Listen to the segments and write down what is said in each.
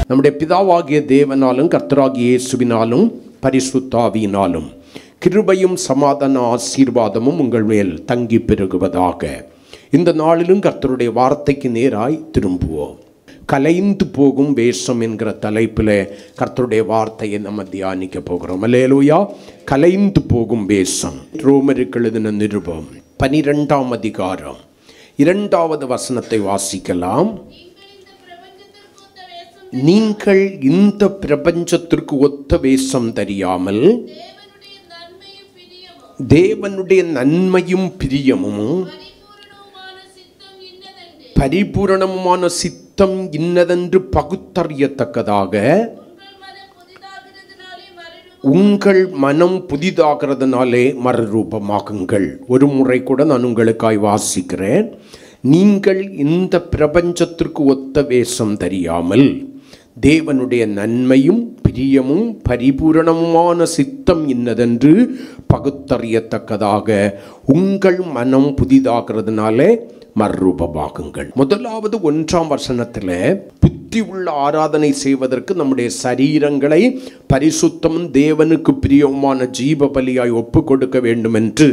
நம்முடைய பிதாவாகிய தேவனாலும் கர்த்தராகிய இயேசுவினாலும் பரிசுத்த ஆவியினாலும் கிருபையும் சமாதான ஆசீர்வாதமும் உங்கள் மேல் தங்கி பெருகுவதாக. இந்த நாளிலும் கர்த்தருடைய வார்த்தைக்கு நேராய் திரும்புவோம். கலைந்து போகும் வேஷம் என்கிற தலைப்பில் கர்த்தருடைய வார்த்தையை நம்ம தியானிக்க போகிறோம். அல்லேலூயா. கலைந்து போகும் வேஷம். ரோமருக்கு எழுதின நிருபம் 12ஆம் அதிகாரம் 2வது வசனத்தை வாசிக்கலாம். நீங்கள் இந்த பிரபஞ்சத்திற்கு ஒத்த வேஷம் தெரியாமல் தேவனுடைய நன்மையும் பிரியமும் பரிபூரணமான சித்தம் இன்னதென்று பகுத்தறியத்தக்கதாக உங்கள் மனம் புதிதாகிறதுனாலே மறுரூபமாகுங்கள். ஒரு முறை கூட நான் உங்களுக்காய் வாசிக்கிறேன். நீங்கள் இந்த பிரபஞ்சத்திற்கு ஒத்த வேஷம் தெரியாமல் தேவனுடைய நன்மையும் பிரியமும் பரிபூரணமான சித்தம் இன்னதென்று பகுத்தறியத்தக்கதாக உங்கள் மனம் புதிதாகிறதுனாலே மறுரூபமாகுங்கள். முதலாவது 1ஆம் வசனத்தில் புத்தி உள்ள ஆராதனை செய்வதற்கு நம்முடைய சரீரங்களை பரிசுத்தமும் தேவனுக்கு பிரியமான ஜீவ பலியாய் ஒப்பு கொடுக்க வேண்டும் என்று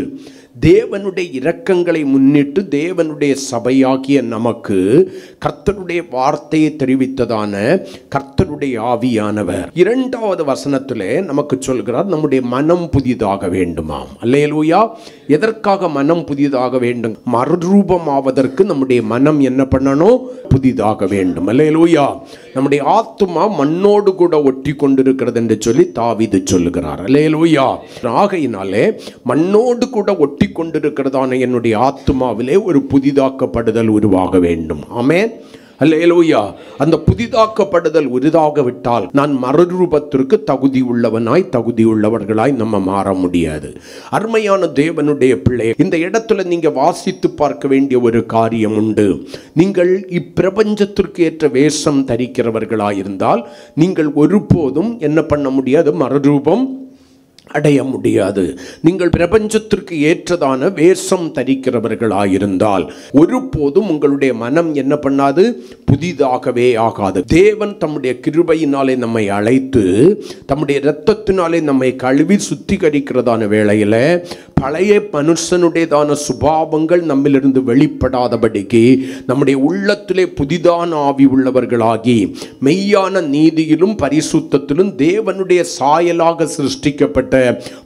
தேவனுடைய இரக்கங்களை முன்னிட்டு தேவனுடைய சபையாகிய நமக்கு கர்த்தருடைய வார்த்தையை தெரிவித்ததான கர்த்தருடைய ஆவியானவர் 2வது வசனத்திலே நமக்கு சொல்கிறார், நம்முடைய மனம் புதிதாக வேண்டுமாம். அல்லேலூயா. எதற்காக மனம் புதிதாக வேண்டும்? மறுரூபமாவதற்கு நம்முடைய மனம் என்ன பண்ணணும்? புதிதாக வேண்டும். அல்லேலூயா. நம்முடைய ஆத்துமா மண்ணோடு கூட ஒட்டி கொண்டிருக்கிறது என்று சொல்லி தாவீது சொல்லுகிறார். அல்லேலூயா. ஆகையினாலே மண்ணோடு கூட ஒட்டி கொண்டிருக்கிறதான என்னுடைய ஆத்துமாவிலே ஒரு புதிதாக்கப்படுதல் உருவாக வேண்டும். ஆமென். அல்லேலூயா. அந்த புதிதாக்கப்படுதல் உருவாகவிட்டால் நான் மறுரூபத்திற்கு தகுதி உள்ளவர்களாய் நம்ம மாற முடியாது. அருமையான தேவனுடைய பிள்ளை, இந்த இடத்துல நீங்க வாசித்து பார்க்க வேண்டிய ஒரு காரியம் உண்டு. நீங்கள் இப்பிரபஞ்சத்திற்கு ஏற்ற வேஷம் தரிக்கிறவர்களாயிருந்தால் நீங்கள் ஒருபோதும் என்ன பண்ண முடியாது? மறுரூபம் அடைய முடியாது. நீங்கள் பிரபஞ்சத்திற்கு ஏற்றதான வேஷம் தரிக்கிறவர்களாயிருந்தால் ஒருபோதும் உங்களுடைய மனம் என்ன பண்ணாது? புதிதாகவே ஆகாது. தேவன் தம்முடைய கிருபையினாலே நம்மை அழைத்து தம்முடைய இரத்தத்தினாலே நம்மை கழுவி சுத்திகரிக்கிறதான வேளையில் பழைய மனுஷனுடையதான சுபாவங்கள் நம்மிலிருந்து வெளிப்படாதபடிக்கு நம்முடைய உள்ளத்திலே புதிதான ஆவி உள்ளவர்களாகி மெய்யான நீதியிலும் பரிசுத்தத்திலும் தேவனுடைய சாயலாக சிருஷ்டிக்கப்பட்ட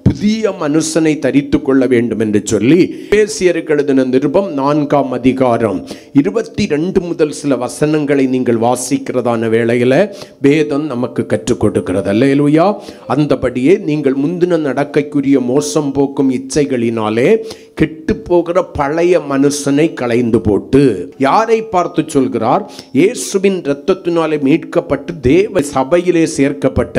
புதிய மனுஷனை தரித்து கொள்ள வேண்டும் என்று சொல்லி எபேசியருக்கு எழுதின நிருபம் 4ஆம் அதிகாரம் 22 முதல் சில வசனங்களை நீங்கள் வாசிக்கிறதான வேளையில் வேதம் நமக்கு கற்றுக் கொடுக்கிறது. அல்லேலூயா. அந்தபடியே நீங்கள் முந்தின நடக்கைக்குரிய மோசம் போக்கும் இச்சைகளினாலே கெட்டு போகிற பழைய மனுஷனை களைந்து போட்டு, யாரை பார்த்து சொல்கிறார்? இயேசுவின் இரத்தத்தினாலே மீட்கப்பட்டு தேவ சபையிலே சேர்க்கப்பட்ட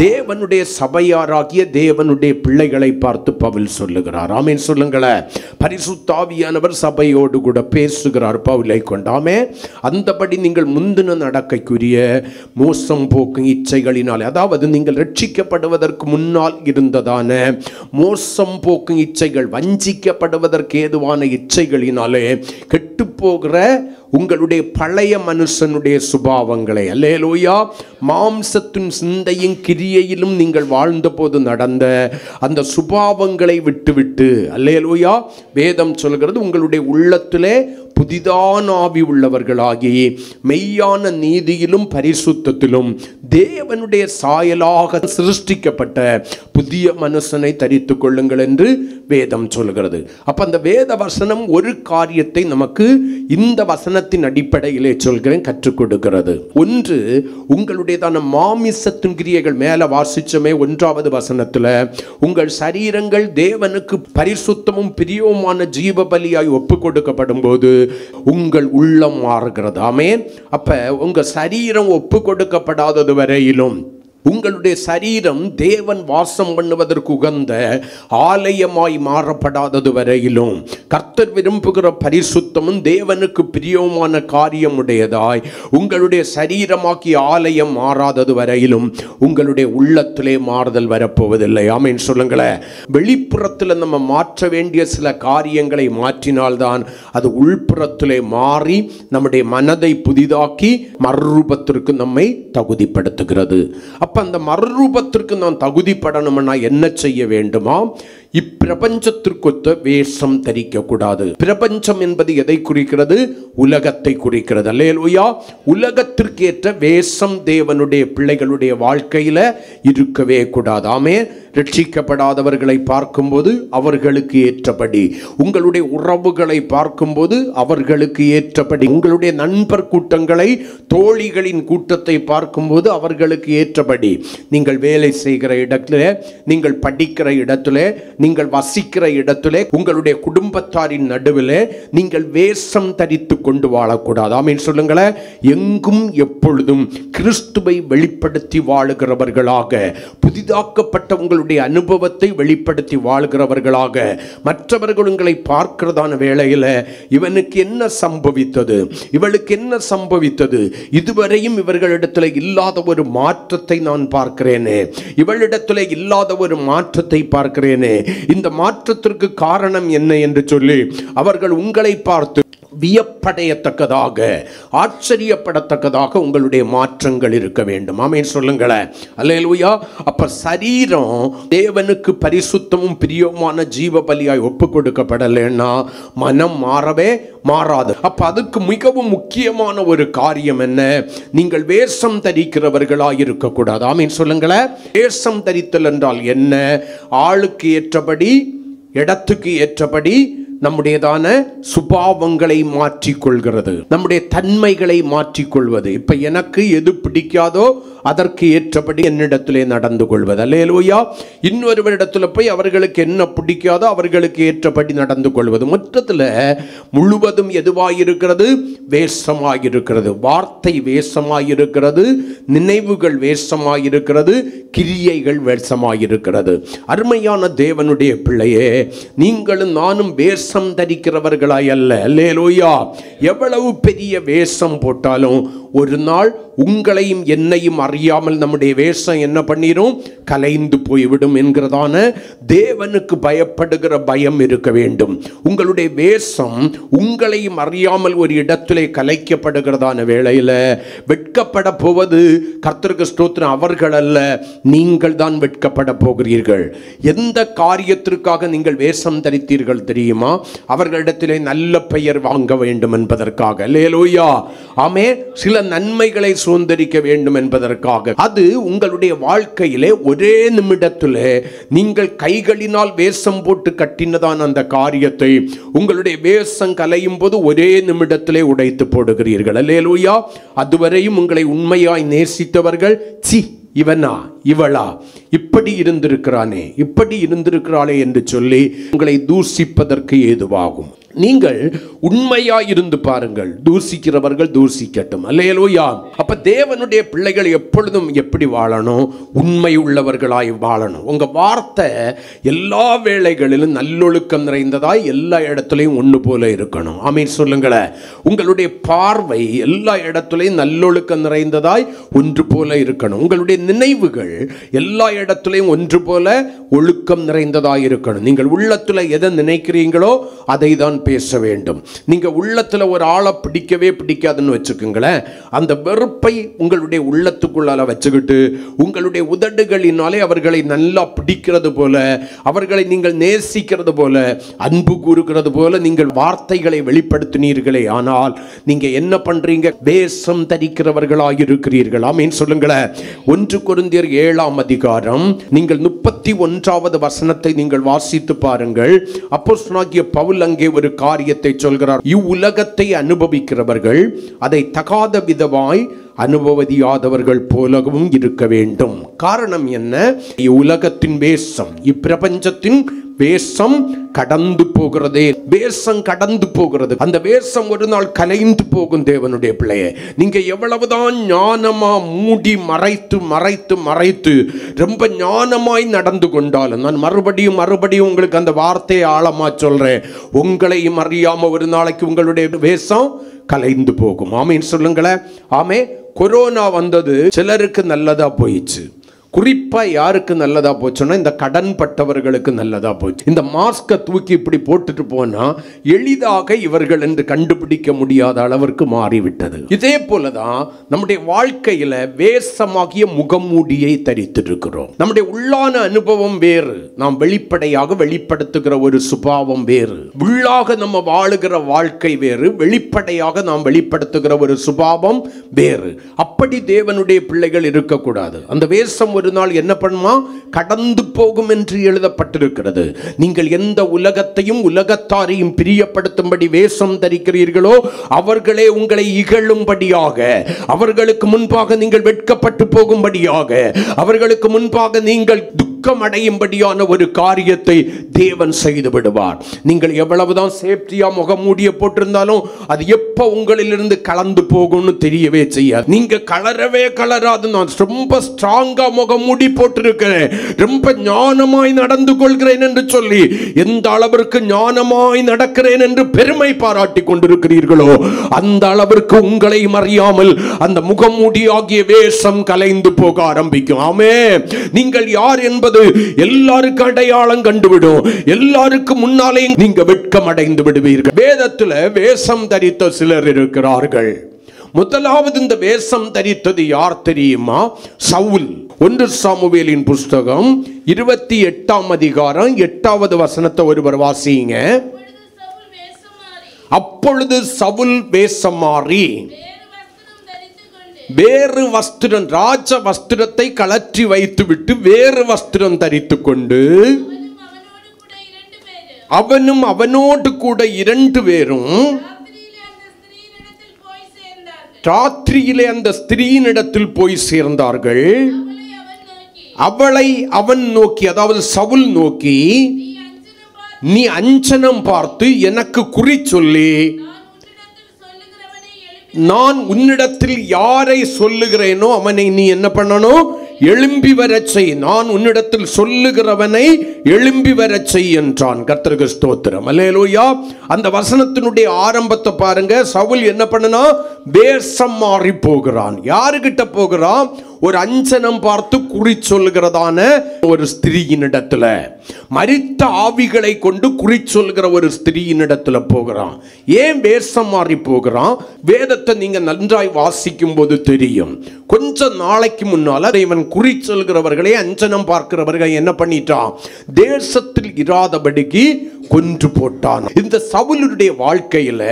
தேவனுடைய சபையாராகிய தேவனுடைய பிள்ளைகளை பார்த்து பவுல் சொல்லுகிறார். ஆமென் சொல்லுங்களேன். பரிசுத்த ஆவியானவர் சபையோடு கூட பேசுகிறார் பவுலை கொண்டாமே. அந்தபடி நீங்கள் முந்தின நடக்கைக்குரிய மோசம் போக்கும் இச்சைகளினாலே, அதாவது நீங்கள் ரட்சிக்கப்படுவதற்கு முன்னால் இருந்ததான மோசம் போக்கும் இச்சைகள், வஞ்சிக்கப்படுவதற்கு ஏதுவான இச்சைகளினாலே கெட்டு போகிற உங்களுடைய பழைய மனுஷனுடைய சுபாவங்களை, அல்லேலூயா, மாம்சத்தின் சிந்தையும் கிரியையிலும் நீங்கள் வாழ்ந்த போது நடந்த அந்த சுபாவங்களை விட்டுவிட்டு, அல்லேலூயா, வேதம் சொல்கிறது உங்களுடைய உள்ளத்திலே புதிதான ஆவி உள்ளவர்களாகி மெய்யான நீதியிலும் பரிசுத்தத்திலும் தேவனுடைய சாயலாக சிருஷ்டிக்கப்பட்ட புதிய மனுஷனை தரித்து கொள்ளுங்கள் என்று வேதம் சொல்கிறது. அப்ப அந்த வேத வசனம் ஒரு காரியத்தை நமக்கு இந்த வசனத்தின் அடிப்படையிலே சொல்கிறேன் கற்றுக் கொடுக்கிறது. ஒன்று, உங்களுடையதான மாமிசத்தின் கிரியைகள். மேல வாசிச்சமே 1வது வசனத்துல உங்கள் சரீரங்கள் தேவனுக்கு பரிசுத்தமும் பிரியவுமான ஜீவ பலியாய் ஒப்பு கொடுக்கப்படும் போது உங்கள் உள்ளம் மாறுகிறது. ஆமென். அப்ப உங்க சரீரம் ஒப்பு கொடுக்கப்படாதது வரையிலும் உங்களுடைய சரீரம் தேவன் வாசம் பண்ணுவதற்கு உகந்த ஆலயமாய் மாறப்படாதது வரையிலும், கர்த்தர் விரும்புகிற பரிசுத்தமும் தேவனுக்கு பிரியமான காரியம் உடையதாய் உங்களுடைய சரீரமாக்கிய ஆலயம் மாறாதது வரையிலும் உங்களுடைய உள்ளத்திலே மாறுதல் வரப்போவதில்லை. ஆமென் சொல்லுங்களேன். வெளிப்புறத்தில் நம்ம மாற்ற வேண்டிய சில காரியங்களை மாற்றினால்தான் அது உள்புறத்திலே மாறி நம்முடைய மனதை புதிதாக்கி மறுரூபத்திற்கு நம்மை தகுதிப்படுத்துகிறது. அப்ப அந்த மறுரூபத்திற்கு நான் தகுதிப்படணும்னா என்ன செய்ய வேண்டுமா? இப்பிரபஞ்சத்திற்கொத்த வேஷம் தரிக்க கூடாது. பிரபஞ்சம் என்பது எதை குறிக்கிறது? உலகத்தை குறிக்கிறது. அல்லேலூயா. உலகத்திற்கேற்ற வேஷம் தேவனுடைய பிள்ளைகளுடைய வாழ்க்கையில இருக்கவே கூடாது. ஆமென். ரட்சிக்கப்படாதவர்களை பார்க்கும்போது அவர்களுக்கு ஏற்றபடி, உங்களுடைய உறவுகளை பார்க்கும்போது அவர்களுக்கு ஏற்றபடி, உங்களுடைய நண்பர் கூட்டங்களை, தோழிகளின் கூட்டத்தை பார்க்கும்போது அவர்களுக்கு ஏற்றபடி, நீங்கள் வேலை செய்கிற இடத்துல, நீங்கள் படிக்கிற இடத்துல, நீங்கள் வசிக்கிற இடத்துல, உங்களுடைய குடும்பத்தாரின் நடுவில் நீங்கள் வேஷம் தரித்து கொண்டு வாழக்கூடாது. ஆமென் சொல்லுங்களேன். எங்கும் எப்பொழுதும் கிறிஸ்துவை வெளிப்படுத்தி வாழுகிறவர்களாக, புதிதாக்கப்பட்ட உங்களுடைய அனுபவத்தை வெளிப்படுத்தி வாழ்கிறவர்களாக, மற்றவர்கள் உங்களை பார்க்கிறதான வேளையில் இவனுக்கு என்ன சம்பவித்தது, இவளுக்கு என்ன சம்பவித்தது, இதுவரையும் இவர்களிடத்தில் இல்லாத ஒரு மாற்றத்தை நான் பார்க்கிறேனே, இவளிடத்தில் இல்லாத ஒரு மாற்றத்தை பார்க்கிறேனே, இந்த மாற்றத்திற்கு காரணம் என்ன என்று சொல்லி அவர்கள் உங்களை பார்த்து வியப்படையத்தக்கதாக, ஆச்சரியப்படத்தக்கதாக உங்களுடைய மாற்றங்கள் இருக்க வேண்டும். ஆமென் சொல்லுங்களேன். அல்லேலூயா. அப்ப சரீரம் தேவனுக்கு பரிசுத்தமும் பிரியமான ஜீவ பலியாய் ஒப்பு கொடுக்கப்படலைன்னா மனம் மாறவே மாறாது. அப்ப அதுக்கு மிகவும் முக்கியமான ஒரு காரியம் என்ன? நீங்கள் வேஷம் தரிக்கிறவர்களாய் இருக்கக்கூடாது. ஆமென் சொல்லுங்களேன். வேஷம் தரித்தல் என்றால் என்ன? ஆளுக்கு ஏற்றபடி, இடத்துக்கு ஏற்றபடி நம்முடையதான சுபாவங்களை மாற்றிக்கொள்கிறது, நம்முடைய தன்மைகளை மாற்றிக்கொள்வது. இப்ப எனக்கு எது பிடிக்காதோ அதற்கு ஏற்றபடி என்னிடத்திலே நடந்து கொள்வது. அல்லேலூயா. இன்னொருவரிடத்துல போய் அவர்களுக்கு என்ன பிடிக்காதோ அவர்களுக்கு ஏற்றபடி நடந்து கொள்வது. மொத்தத்தில் முழுவதும் எதுவாயிருக்கிறது? வேஷமாயிருக்கிறது. வார்த்தை வேஷமாயிருக்கிறது, நினைவுகள் வேஷமாயிருக்கிறது, கிரியைகள் வேஷமாயிருக்கிறது. அருமையான தேவனுடைய பிள்ளையே, நீங்களும் நானும் வேஷம் தரிக்கிறவர்களாய் அல்ல. அல்லேலூயா. எவ்வளவு பெரிய வேஷம் போட்டாலும் ஒரு நாள் உங்களையும் என்னையும் அறியாமல் நம்முடைய வேஷம் என்ன பண்ணிரும்? கலைந்து போய்விடும் என்கிறதான தேவனுக்கு பயப்படுகிற பயம் இருக்க வேண்டும். உங்களுடைய வேஷம் உங்களையும் அறியாமல் ஒரு இடத்திலே கலைக்கப்படுகிறதான வேளையில் வெட்கப்பட போவது கர்த்தருக்கு ஸ்தோத்திரம் அவர்கள் அல்ல, நீங்கள் தான் வெட்கப்பட போகிறீர்கள். எந்த காரியத்திற்காக நீங்கள் வேஷம் தரித்தீர்கள் தெரியுமா? அவர்களிடத்திலே நல்ல பெயர் வாங்க வேண்டும் என்பதற்காக. அல்லேலூயா. ஆமே. சில நன்மைகளை சுதந்திரிக்க வேண்டும் என்பதற்காக. அது உங்களுடைய வாழ்க்கையிலே ஒரே நிமிடத்திலே நீங்கள் கைகளினால் வேஷம் போட்டு கட்டினதான் அந்த காரியத்தை உங்களுடைய வேஷம் கலையும் போது ஒரே நிமிடத்திலே உடைத்து போடுகிறீர்கள். அல்லேலூயா. அதுவரையும் உங்களை உண்மையாய் நேசித்தவர்கள், சி இவனா இவளா இப்படி இருந்திருக்கிறானே, இப்படி இருந்திருக்கிறாளே என்று சொல்லி உங்களை தூசிப்பதற்கு ஏதுவாகும். நீங்கள் உண்மையாய் இருந்து பாருங்கள். தூசிக்கிறவர்கள் தூசிக்கட்டும். அல்லேலூயா. அப்ப தேவனுடைய பிள்ளைகள் எப்பொழுதும் எப்படி வாழணும்? உண்மை உள்ளவர்களாய் வாழணும். உங்க வார்த்தை எல்லா வேளைகளிலும் நல்லொழுக்கம் நிறைந்ததாய் எல்லா இடத்துலையும் ஒன்று போல இருக்கணும். ஆமென் சொல்லுங்களேன். உங்களுடைய பார்வை எல்லா இடத்துலையும் நல்லொழுக்கம் நிறைந்ததாய் ஒன்று போல இருக்கணும். உங்களுடைய நினைவுகள் எல்லா இடத்துலையும் ஒன்று போல ஒழுக்கம் நிறைந்ததாய் இருக்கணும். நீங்கள் உள்ளத்துல எதை நினைக்கிறீங்களோ அதை தான் பேச வேண்டும். நீங்க உள்ளத்துல ஒரு ஆளை பிடிக்கவே பிடிக்காதுன்னு வச்சுக்கோங்களேன், அந்த வெறுப்பை உங்களுடைய உள்ளத்துக்குள்ளால வச்சுக்கிட்டு உங்களுடைய உதடுகளினாலே அவர்களை நல்லா பிடிக்கிறது போல, அவர்களை நீங்கள் நேசிக்கிறது போல, அன்பு கூறுகிறது போல நீங்கள் வார்த்தைகளை வெளிப்படுத்தினீர்களே, ஆனால் நீங்க என்ன பண்றீங்க? வேஷம் தரிக்கிறவர்களாக இருக்கிறீர்கள். ஆமென் சொல்லுங்களேன். 1 கொரிந்தியர் 7ஆம் அதிகாரம் நீங்கள் 31வது வசனத்தை நீங்கள் வாசித்து பாருங்கள். அப்போஸ்தலனாகிய பவுல் அங்கே ஒரு காரியத்தை சொல்கிறார். இவ்வுலகத்தை அனுபவிக்கிறவர்கள் அதை தகாத விதமாய் அனுபவியாதவர்கள் போலவும் இருக்க வேண்டும். காரணம் என்ன? இவ்வுலகத்தின் வேஷம், இப்பிரபஞ்சத்தின் வேஷம் கடந்து போகிறதே. வேஷம் கடந்து போகிறது. அந்த வேஷம் ஒரு நாள் கலைந்து போகும். தேவனுடைய பிள்ளையே, நீங்க எவ்வளவுதான் ஞானமா மூடி மறைத்து மறைத்து மறைத்து ரொம்ப ஞானமாய் நடந்து கொண்டாலும், நான் மறுபடியும் உங்களுக்கு அந்த வார்த்தையை ஆழமா சொல்றேன், உங்களையும் அறியாம ஒரு நாளைக்கு உங்களுடைய வேஷம் கலைந்து போகும். ஆமேன்னு சொல்லுங்களேன். ஆமே. கொரோனா வந்தது, சிலருக்கு நல்லதா போயிடுச்சு. குறிப்பா யாருக்கு நல்லதா போச்சுன்னா, இந்த கடன் பட்டவர்களுக்கு நல்லதா போச்சு. இந்த மாஸ்கை தூக்கி இப்படி போட்டுட்டு போனா எளிதாக இவர்கள் என்று கண்டுபிடிக்க முடியாத அளவிற்கு மாறிவிட்டது. இதே போலதான் நம்முடைய வாழ்க்கையில வேஷமாகிய முகமூடியை தரித்து இருக்கிறோம். நம்முடைய உள்ளான அனுபவம் வேறு, நாம் வெளிப்படையாக வெளிப்படுத்துகிற ஒரு சுபாவம் வேறு. உள்ளாக நம்ம வாழுகிற வாழ்க்கை வேறு, வெளிப்படையாக நாம் வெளிப்படுத்துகிற ஒரு சுபாவம் வேறு. அப்படி தேவனுடைய பிள்ளைகள் இருக்கக்கூடாது. அந்த வேஷம் ஒரு நாள் என்ன பண்ணுமா? கடந்து போகும் என்று எழுதப்பட்டிருக்கிறது. நீங்கள் எந்த உலகத்தையும் உலகத்தாரையும் பிரியப்படுத்தும்படி வேஷம் தரிக்கிறீர்களோ, அவர்களே உங்களை இகழும்படியாக, அவர்களுக்கு முன்பாக நீங்கள் வெட்கப்பட்டு போகும்படியாக, அவர்களுக்கு முன்பாக நீங்கள் துக்கம் அடையும்படியான ஒரு காரியத்தை தேவன் செய்து விடுவார். நீங்கள் எவ்வளவுதான் சேஃப்டியா முகமூடிய போட்டிருந்தாலும் அது எப்ப உங்களிலிருந்து கலந்து போகும்னு தெரியவே செய்யாது. நீங்க கலரவே கலராது. நான் ரொம்ப ஸ்ட்ராங்கா முகமூடி போட்டிருக்கிறேன், ரொம்ப ஞானமாய் நடந்து கொள்கிறேன் என்று சொல்லி எந்த அளவிற்கு ஞானமாய் நடக்கிறேன் என்று பெருமை பாராட்டி கொண்டிருக்கிறீர்களோ, அந்த அளவிற்கு உங்களையும் அறியாமல் அந்த முகமூடி ஆகிய வேஷம் கலைந்து போக ஆரம்பிக்கும். ஆமென். நீங்கள் யார் என்பது எல்லாருக்கும் அடையாளம் கண்டுவிடும். எல்லாருக்கும் முன்னாலே நீங்க வெட்கம் அடைந்து விடுவீர்கள். வேதத்தில் வேஷம் தரித்த சிலர் இருக்கிறார்கள். முதலாவது இந்த வேஷம் தரித்தது யார் தெரியுமா? சவுல். 1 சாமுவேலின் புஸ்தகம் 28ஆம் அதிகாரம் 8வது வசனத்தை ஒருவர் வாசிங்க. அப்பொழுது சவுல் வேஷம் மாறி வேறு வஸ்திரம், ராஜ வஸ்திரத்தை கலற்றி வைத்துவிட்டு வேறு வஸ்திரம் தரித்து கொண்டு, அவனும் அவனோடு கூட 2 பேரும் ராத்திரியிலே அந்த ஸ்திரீனிடத்தில் போய் சேர்ந்தார்கள். அவளை அவன் நோக்கி, அதாவது சவுல் நோக்கி, நீ அஞ்சனம் பார்த்து எனக்கு குறி சொல்லி, நான் உன்னிடத்தில் யாரை சொல்லுகிறேனோ அவனை நீ என்ன பண்ணணும்? எழும்பி வரச் செய். நான் உன்னிடத்தில் சொல்லுகிறவனை எழும்பி வரச் செய் என்றான். கர்த்தருக்கு ஸ்தோத்திரம். அல்லேலூயா. அந்த வசனத்தினுடைய ஆரம்பத்தை பாருங்க. சவுல் என்ன பண்ணனா? வேஷம் மாறி போகிறான். யாருகிட்ட போகிறான்? ஒரு அஞ்சனம் பார்த்து குறி சொல்லுகிறதான ஒரு ஸ்திரீயினிடத்துல, மரித்த ஆவிகளை கொண்டு குறி சொல்லுகிற ஒரு ஸ்திரீயினிடத்துல போகிறான். ஏன் வேஷம் மாறி போகிறான்? வேதத்தை நீங்க நன்றாய் வாசிக்கும் போது தெரியும். கொஞ்ச நாளைக்கு முன்னால இவன் குறி சொல்கிறவர்களை, அஞ்சனம் பார்க்கிறவர்கள் என்ன பண்ணிட்டான்? தேசத்தில் இராதபடிக்கு கொன்று போட்டான். இந்த சவுலுடைய வாழ்க்கையில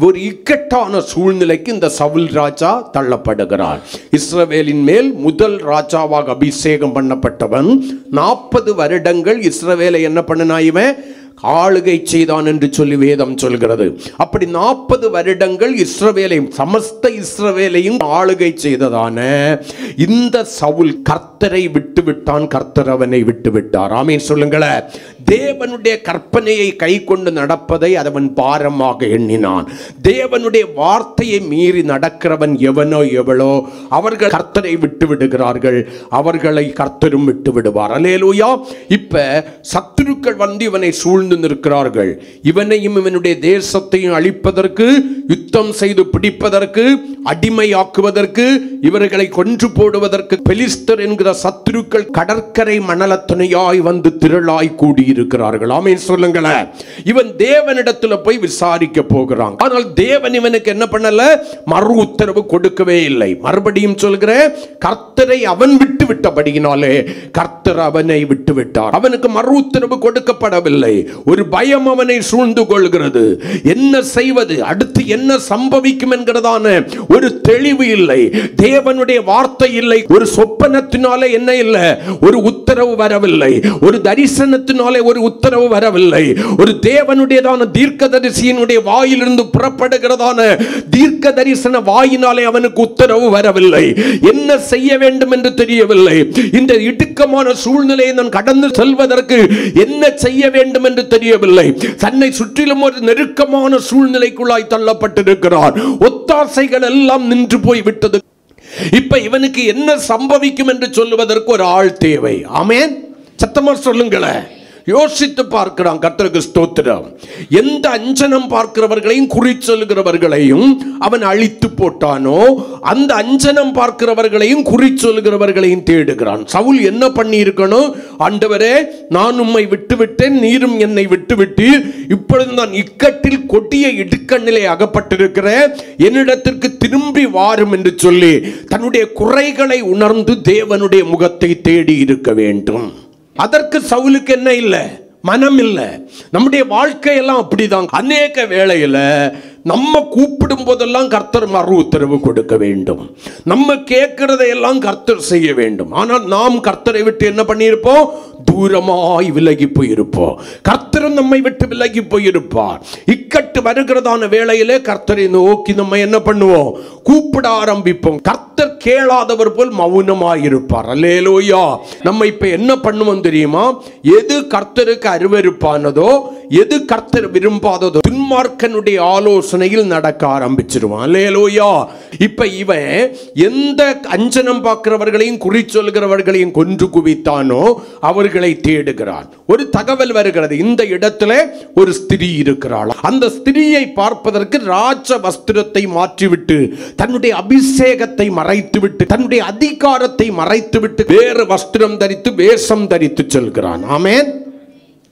ஒரு இக்கட்டான சூழ்நிலைக்கு இந்த சவுல் ராஜா தள்ளப்படுகிறார். இஸ்ரவேலின் மேல் முதல் ராஜாவாக அபிஷேகம் பண்ணப்பட்டவன் 40 வருடங்கள் இஸ்ரவேலை என்ன பண்ணனா? இவன் ஆளுகை செய்தான் என்று சொல்லி வேதம் சொல்கிறது. அப்படி 40 வருடங்கள் இஸ்ரவேலையும் சமஸ்த இஸ்ரவேலையும் ஆளுகை செய்ததான இந்த சவுல் கர்த்தரை விட்டு விட்டான். கர்த்தர் அவனை விட்டு விட்டார். ஆமென் சொல்லுங்களேன். தேவனுடைய கற்பனையை கை கொண்டு நடப்பதை அவன் பாரமாக எண்ணினான். தேவனுடைய வார்த்தையை மீறி நடக்கிறவன் எவனோ எவளோ அவர்கள் கர்த்தரை விட்டு விடுகிறார்கள். அவர்களை கர்த்தரும் விட்டு விடுவார். அல்லேலூயா. இப்ப சத்துருக்கள் வந்து இவனை சூழ்ந்து நிற்கிறார்கள். இவனையும் இவனுடைய தேசத்தையும் அழிப்பதற்கு, யுத்தம் செய்து பிடிப்பதற்கு, அடிமையாக்குவதற்கு, இவர்களை கொன்று போடுவதற்கு பெலிஸ்தர் என்கிற சத்துருக்கள் கடற்கரை மணலத்துணையாய் வந்து திரளாய் கூடியிருக்கிறார்கள். ஆமென் சொல்லுங்களேன். இவன் தேவனிடத்துல போய் விசாரிக்க போகிறான். ஆனால் தேவன் இவனுக்கு என்ன பண்ணல? மறு உத்தரவு கொடுக்கவே இல்லை. மறுபடியும் சொல்கிறேன், கர்த்தரை அவன் விட்டு விட்டபடியினாலே கர்த்தர் அவனை விட்டு விட்டார். அவனுக்கு மறு உத்தரவு கொடுக்கப்படவில்லை. ஒரு பயம் அவனை சூழ்ந்து கொள்கிறது. என்ன செய்வது, அடுத்து என்ன சம்பவிக்கும் என்கிறதான ஒரு தெளிவு இல்லை. தேவனுடைய வார்த்தை இல்லை. ஒரு சொப்பனத்தினாலே என்ன இல்லை, ஒரு உத்தரவு வரவில்லை. ஒரு தரிசனத்தினாலே ஒரு உத்தரவு வரவில்லை. ஒரு தேவனுடையதான தீர்க்கதரிசியினுடைய வாயிலிருந்து புறப்படுகிறதான தீர்க்க தரிசன வாயினாலே அவனுக்கு உத்தரவு வரவில்லை. என்ன செய்ய வேண்டும் என்று தெரியவில்லை. இந்த இடுக்கமான சூழ்நிலையை நான் கடந்து செல்வதற்கு என்ன செய்ய வேண்டும் என்று தெரியவில்லை. தன்னை சுற்றிலும் ஒரு நெருக்கமான சூழ்நிலைக்குள்ளாய் தள்ளப்பட்டிருக்கிறார். ஒத்தாசைகள் எல்லாம் நின்று போய் விட்டது. இப்ப இவனுக்கு என்ன சம்பவிக்கும் என்று சொல்லுவதற்கு ஒரு ஆள் தேவை. ஆமென். சத்தமா சொல்லுங்களேன். யோசித்து பார்க்கிறான். கர்த்தருக்கு ஸ்தோத்திரம். எந்த அஞ்சனம் பார்க்கிறவர்களையும் குறி சொல்லுகிறவர்களையும் அவன் அழித்து போட்டானோ அந்த அஞ்சனம் பார்க்கிறவர்களையும் குறி சொல்லுகிறவர்களையும் தேடுகிறான். சவுல் என்ன பண்ணி இருக்கணும்? ஆண்டவரே, நான் உம்மை விட்டுவிட்டேன், நீரும் என்னை விட்டுவிட்டீர். இப்பொழுது நான் இக்கட்டில் கொடிய இடுக்கண்ணிலே அகப்பட்டிருக்கிறேன், என்னிடத்திற்கு திரும்பி வாரும் என்று சொல்லி தன்னுடைய குறைகளை உணர்ந்து தேவனுடைய முகத்தை தேடி இருக்க வேண்டும். அதற்கு சவுலுக்கு என்ன இல்லை? மனம் இல்லை. நம்முடைய வாழ்க்கையெல்லாம் அப்படிதான். அநேக வேளையில நம்ம கூப்பிடும் போதெல்லாம் கர்த்தர் மறு உத்தரவு கொடுக்க வேண்டும். நம்ம கேட்கிறதையெல்லாம் கர்த்தர் செய்ய வேண்டும். ஆனால் நாம் கர்த்தரை விட்டு என்ன பண்ணியிருப்போம்? தூரமாய் விலகி போயிருப்போம். கர்த்தரும் நம்மை விட்டு விலகி போயிருப்பார். இக்கட்டு வருகிறதான வேளையிலே கர்த்தரை நோக்கி நம்ம என்ன பண்ணுவோம்? கூப்பிட ஆரம்பிப்போம். கர்த்தர் கேளாதவர் போல் மௌனமாயிருப்பார். அல்லேலூயா. நம்ம இப்ப என்ன பண்ணுவோம் தெரியுமா? எது கர்த்தருக்கு அருவருப்பானதோ, எது கர்த்தர் விரும்பாததோ துன்மார்க்கனுடைய ஆலோசனையில் நடக்க ஆரம்பிச்சிருவான். அல்லேலூயா. இப்ப இவன் எந்த அஞ்சனம் பார்க்கிறவர்களையும் குறி சொல்கிறவர்களையும் கொன்று குவித்தானோ அவர்களை தேடுகிறான். ஒரு தகவல் வருகிறது, இந்த இடத்துல ஒரு ஸ்திரீ இருக்கிறாள். அந்த ஸ்திரீயை பார்ப்பதற்கு ராஜ வஸ்திரத்தை மாற்றிவிட்டு, தன்னுடைய அபிஷேகத்தை மறைத்துவிட்டு, தன்னுடைய அதிகாரத்தை மறைத்துவிட்டு வேறு வஸ்திரம் தரித்து வேஷம் தரித்து செல்கிறான். ஆமென்.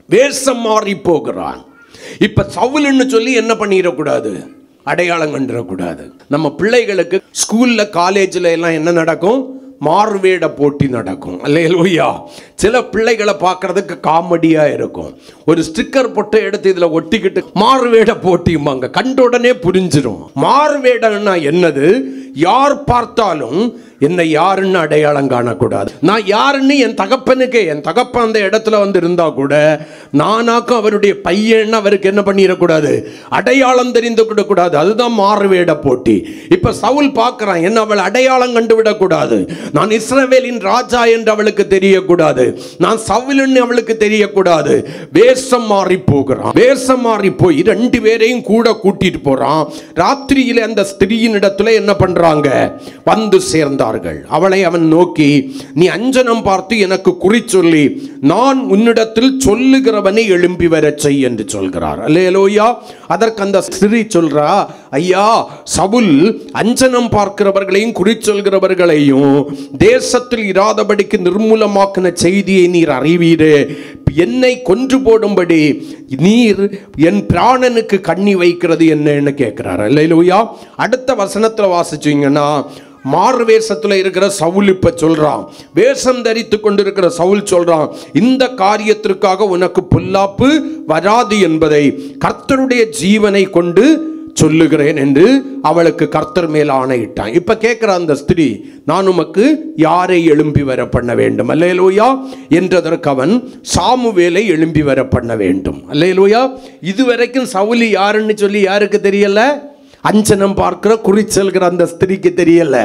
வேஷம் மாறி போகிறான். இப்ப சவுல்னு சொல்லி என்ன பண்ணிடக்கூடாது? அடையாளம் கண்டுடக்கூடாது. நம்ம பிள்ளைகளுக்கு ஸ்கூல்ல காலேஜ்ல எல்லாம் என்ன நடக்கும்? மாறுவேட போட்டி நடக்கும். அல்லேலூயா. சில பிள்ளைகளை பார்க்கறதுக்கு காமெடியா இருக்கும். ஒரு ஸ்டிக்கர் போட்டு எடுத்து இதுல ஒட்டிக்கிட்டு மாறுவேட போட்டியுமாங்க. கண்ட உடனே புரிஞ்சிடும். மாறுவேடன்னா என்னது? யார் பார்த்தாலும் என்னை யாருன்னு அடையாளம் காணக்கூடாது. நான் யாருன்னு என் தகப்பனுக்கு, என் தகப்பன் அந்த இடத்துல வந்து இருந்தா கூட நானாக்கும் அவருடைய பையன் அவருக்கு என்ன பண்ணிடக்கூடாது? அடையாளம் தெரிந்து விடக்கூடாது. அதுதான் மாறுவேட போட்டி. இப்ப சவுல் பார்க்கிறான், என்ன அவள் அடையாளம் கண்டுவிடக்கூடாது. நான் இஸ்ரவேலின் ராஜா என்று அவளுக்கு தெரியக்கூடாது. நான் சவுல்னு அவளுக்கு தெரியக்கூடாது. வேஷம் மாறி போகிறான். வேஷம் மாறி போய் ரெண்டு பேரையும் கூட கூட்டிட்டு போறான். ராத்திரியில அந்த ஸ்திரீயின் இடத்துல என்ன பண்றாங்க? வந்து சேர்ந்தார்கள். அவளை அவன் நோக்கி, நீ அஞ்சனம் பார்த்து எனக்கு குறி சொல்லி நான் உன்னிடத்தில் சொல்லுகிறவனை எழும்பி வரச் செய் என்று சொல்கிறார். அல்லேலூயா. அதற்கு அந்த ஸ்திரீ சொல்றா, ஐயா, சவுல் அஞ்சனம் பார்க்கிறவர்களையும் குறி சொல்கிறவர்களையும் தேசத்தில் இராதபடிக்கு நிர்மூலமாக்கின செய்தியை நீர் அறிவீரே. என்னை கொன்று போடும்படி நீர் என் பிராணனுக்கு கண்ணி வைக்கிறது என்ன கேட்கிறார். அல்லேலூயா. அடுத்த வசனத்துல வாசிச்சீங்கன்னா, மாறு வேஷத்துல இருக்கிற சவுல் இப்ப சொல்றான், வேஷம் தரித்து கொண்டிருக்கிற சவுல் சொல்றான், இந்த காரியத்திற்காக உனக்கு பொல்லாப்பு வராது என்பதை கர்த்தருடைய ஜீவனை கொண்டு சொல்லுகிறேன் என்று அவளுக்கு கர்த்தர் மேல் ஆணையிட்டான். இப்ப கேட்கிற அந்த ஸ்திரீ, நான் உமக்கு யாரை எழும்பி வர பண்ண வேண்டும்? அல்லேலூயா. என்றதற்கு அவன் சாமுவேலை எழும்பி வர பண்ண வேண்டும். அல்லேலூயா. இதுவரைக்கும் சவுல் யாருன்னு சொல்லி யாருக்கு தெரியல? அஞ்சனம் பார்க்கிற குறி செல்கிற அந்த ஸ்திரீக்கு தெரியல.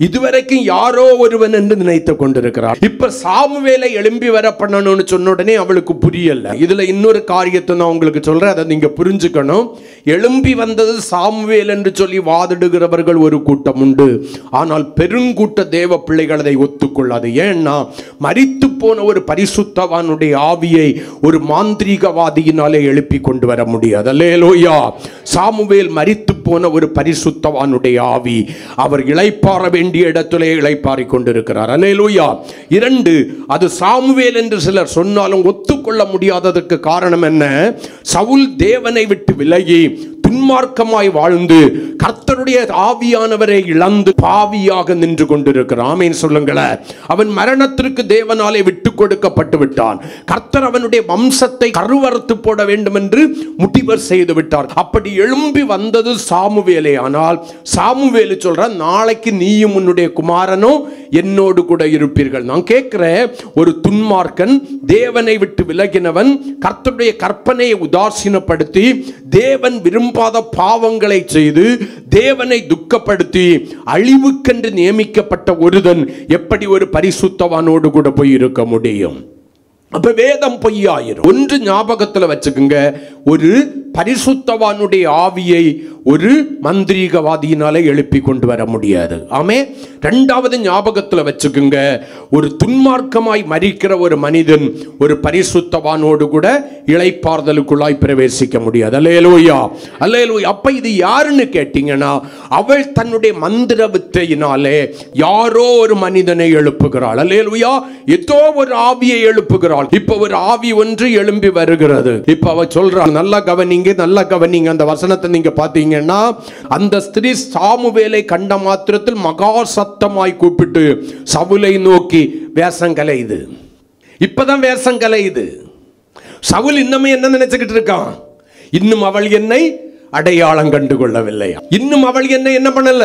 இதுவரைக்கும் யாரோ ஒருவன் என்று நினைத்து கொண்டிருக்கிறார். இப்ப சாமுவேலை எழும்பி வர பண்ணணும்னு சொன்ன உடனே அவளுக்கு புரியல. இதுல இன்னொரு காரியத்தை நான் உங்களுக்கு சொல்றேன், அதை நீங்க புரிஞ்சுக்கணும். எழும்பி வந்தது சாமுவேல் என்று சொல்லி வாதிடுகிறவர்கள் ஒரு கூட்டம் உண்டு. ஆனால் பெருங்கூட்ட தேவ பிள்ளைகள் அதை ஒத்துக்கொள்ளாது. ஏன்னா மரித்து போன ஒரு பரிசுத்தவானுடைய ஆவியை ஒரு மாந்திரீகவாதியினாலே எழுப்பி கொண்டு வர முடியாது. அல்லேலூயா. சாமுவேல் மரித்து போன ஒரு பரிசுத்தவானுடைய ஆவி, அவர் இளைப்பாற வேண்டிய இடத்திலே இளைப்பாறிக் கொண்டிருக்கிறார். அல்லேலூயா. இரண்டு, அது சாமுவேல் என்று சிலர் சொன்னாலும் ஒத்துக்கொள்ள முடியாததற்கு காரணம் என்ன? சவுல் தேவனை விட்டு விலகி துன்மார்க்கமாய் வாழ்ந்து கர்த்தருடைய ஆவியானவரை இழந்து பாவியாக நின்று கொண்டிருக்கிறான். ஆமென் சொல்லுங்களேன். அவன் மரணத்திற்கு தேவனாலே விட்டு கொடுக்கப்பட்டு விட்டான். கர்த்தர் அவனுடைய வம்சத்தை கருவறுத்து போட வேண்டும் என்று முடிவர் செய்து விட்டார். அப்படி எழும்பி வந்தது சாமுவேலே. ஆனால் சாமுவேலு சொல்ற, நாளைக்கு நீயும் உன்னுடைய குமாரனும் என்னோடு கூட இருப்பீர்கள். நான் கேட்கிறேன், ஒரு துன்மார்க்கன், தேவனை விட்டு விலகினவன், கர்த்தருடைய கற்பனையை உதாசீனப்படுத்தி தேவன் விரும்பாத பாவங்களை செய்து தேவனை துக்கப்படுத்தி அழிவுக்கென்று நியமிக்கப்பட்ட ஒருவன் எப்படி ஒரு பரிசுத்தவானோடு கூட போய் இருக்க முடியும்? அப்ப வேதம் பொய்யாயிரும். ஒன்று ஞாபகத்தில் வச்சுக்குங்க, ஒரு பரிசுத்தவானுடைய ஆவியை ஒரு மந்திரீகவாதியினாலே எழுப்பி கொண்டு வர முடியாது. ஆமே. இரண்டாவது ஞாபகத்தில் வச்சுக்குங்க, ஒரு துன்மார்க்கமாய் மரிக்கிற ஒரு மனிதன் ஒரு பரிசுத்தவானோடு கூட இளைப்பாறுதலுக்குள்ளாய் பிரவேசிக்க முடியாது. அல்லேலூயா, அல்லேலூயா. அப்ப இது யாருன்னு கேட்டீங்கன்னா, அவள் தன்னுடைய மந்திர வித்தையினாலே யாரோ ஒரு மனிதனை எழுப்புகிறாள். அல்லேலூயா. ஏதோ ஒரு ஆவியை எழுப்புகிறாள். இப்ப ஒரு ஆவி ஒன்று எழும்பி வருகிறது. இப்ப அவ சொல்றாள், நல்லா கவனிங்க, நல்லா கவனிங்க. அந்த வசனத்தை நீங்க பாத்தீங்கன்னா, அந்த ஸ்திரீ சாமுவேலை கண்ட மாத்திரத்தில் மகா சத்தமாய் கூப்பிட்டு சவுலை நோக்கி வேஷம் கலையுது. இப்பதான் வேஷம் கலையுது. சவுல் இன்னமே என்ன நினைச்சுக்கிட்டு இருக்கான்? இன்னும் அவள் என்னை அடையாளம் கண்டுகொள்ளவில்லை. இன்னும் அவள் என்ன பண்ணல?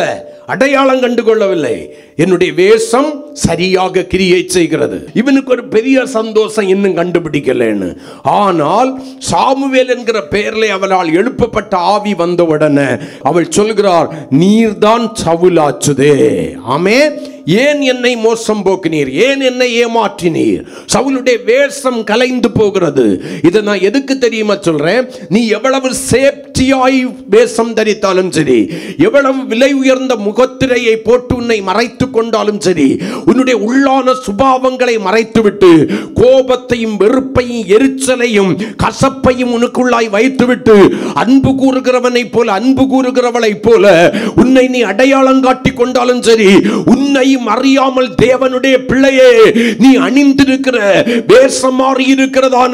அடையாளம் கண்டுகொள்ளவில்லை. என்னுடைய வேஷம் சரியாக கிரியை செய்கிறது. இவனுக்கு ஒரு பெரிய சந்தோஷம், இன்னும் கண்டுபிடிக்கலன்னு. ஆனால் சாமுவேல் என்கிற பெயரில் அவளால் எழுப்பப்பட்ட ஆவி வந்தவுடனே அவள் சொல்கிறார், நீர்தான் சவுலாச்சுதே. ஆமே. ஏன் என்னை மோசம் போக்கினீர்? ஏன் என்னை ஏமாற்றினீர்? சவுலுடைய வேஷம் கலைந்து போகிறது. இதை நான் எதுக்கு தெரியுமா சொல்றேன்? நீ எவ்வளவு சேப்டியாய் வேஷம் தரித்தாலும் சரி, எவ்வளவு விலை உயர்ந்த முகத்திரையை போட்டு உன்னை மறைத்து கொண்டாலும் சரி, உன்னுடைய உள்ளான சுபாவங்களை மறைத்துவிட்டு கோபத்தையும் வெறுப்பையும் எரிச்சலையும் கசப்பையும் உனக்குள்ளாய் வைத்துவிட்டு அன்பு கூறுகிறவனை போல அன்பு கூறுகிறவளை போல உன்னை நீ அடையாளம் காட்டி கொண்டாலும் சரி, உன்னை அறியாமல் தேவனுடைய பிள்ளையே, நீ அணிந்திருக்கிற வேஷம் மாறி இருக்கிறதான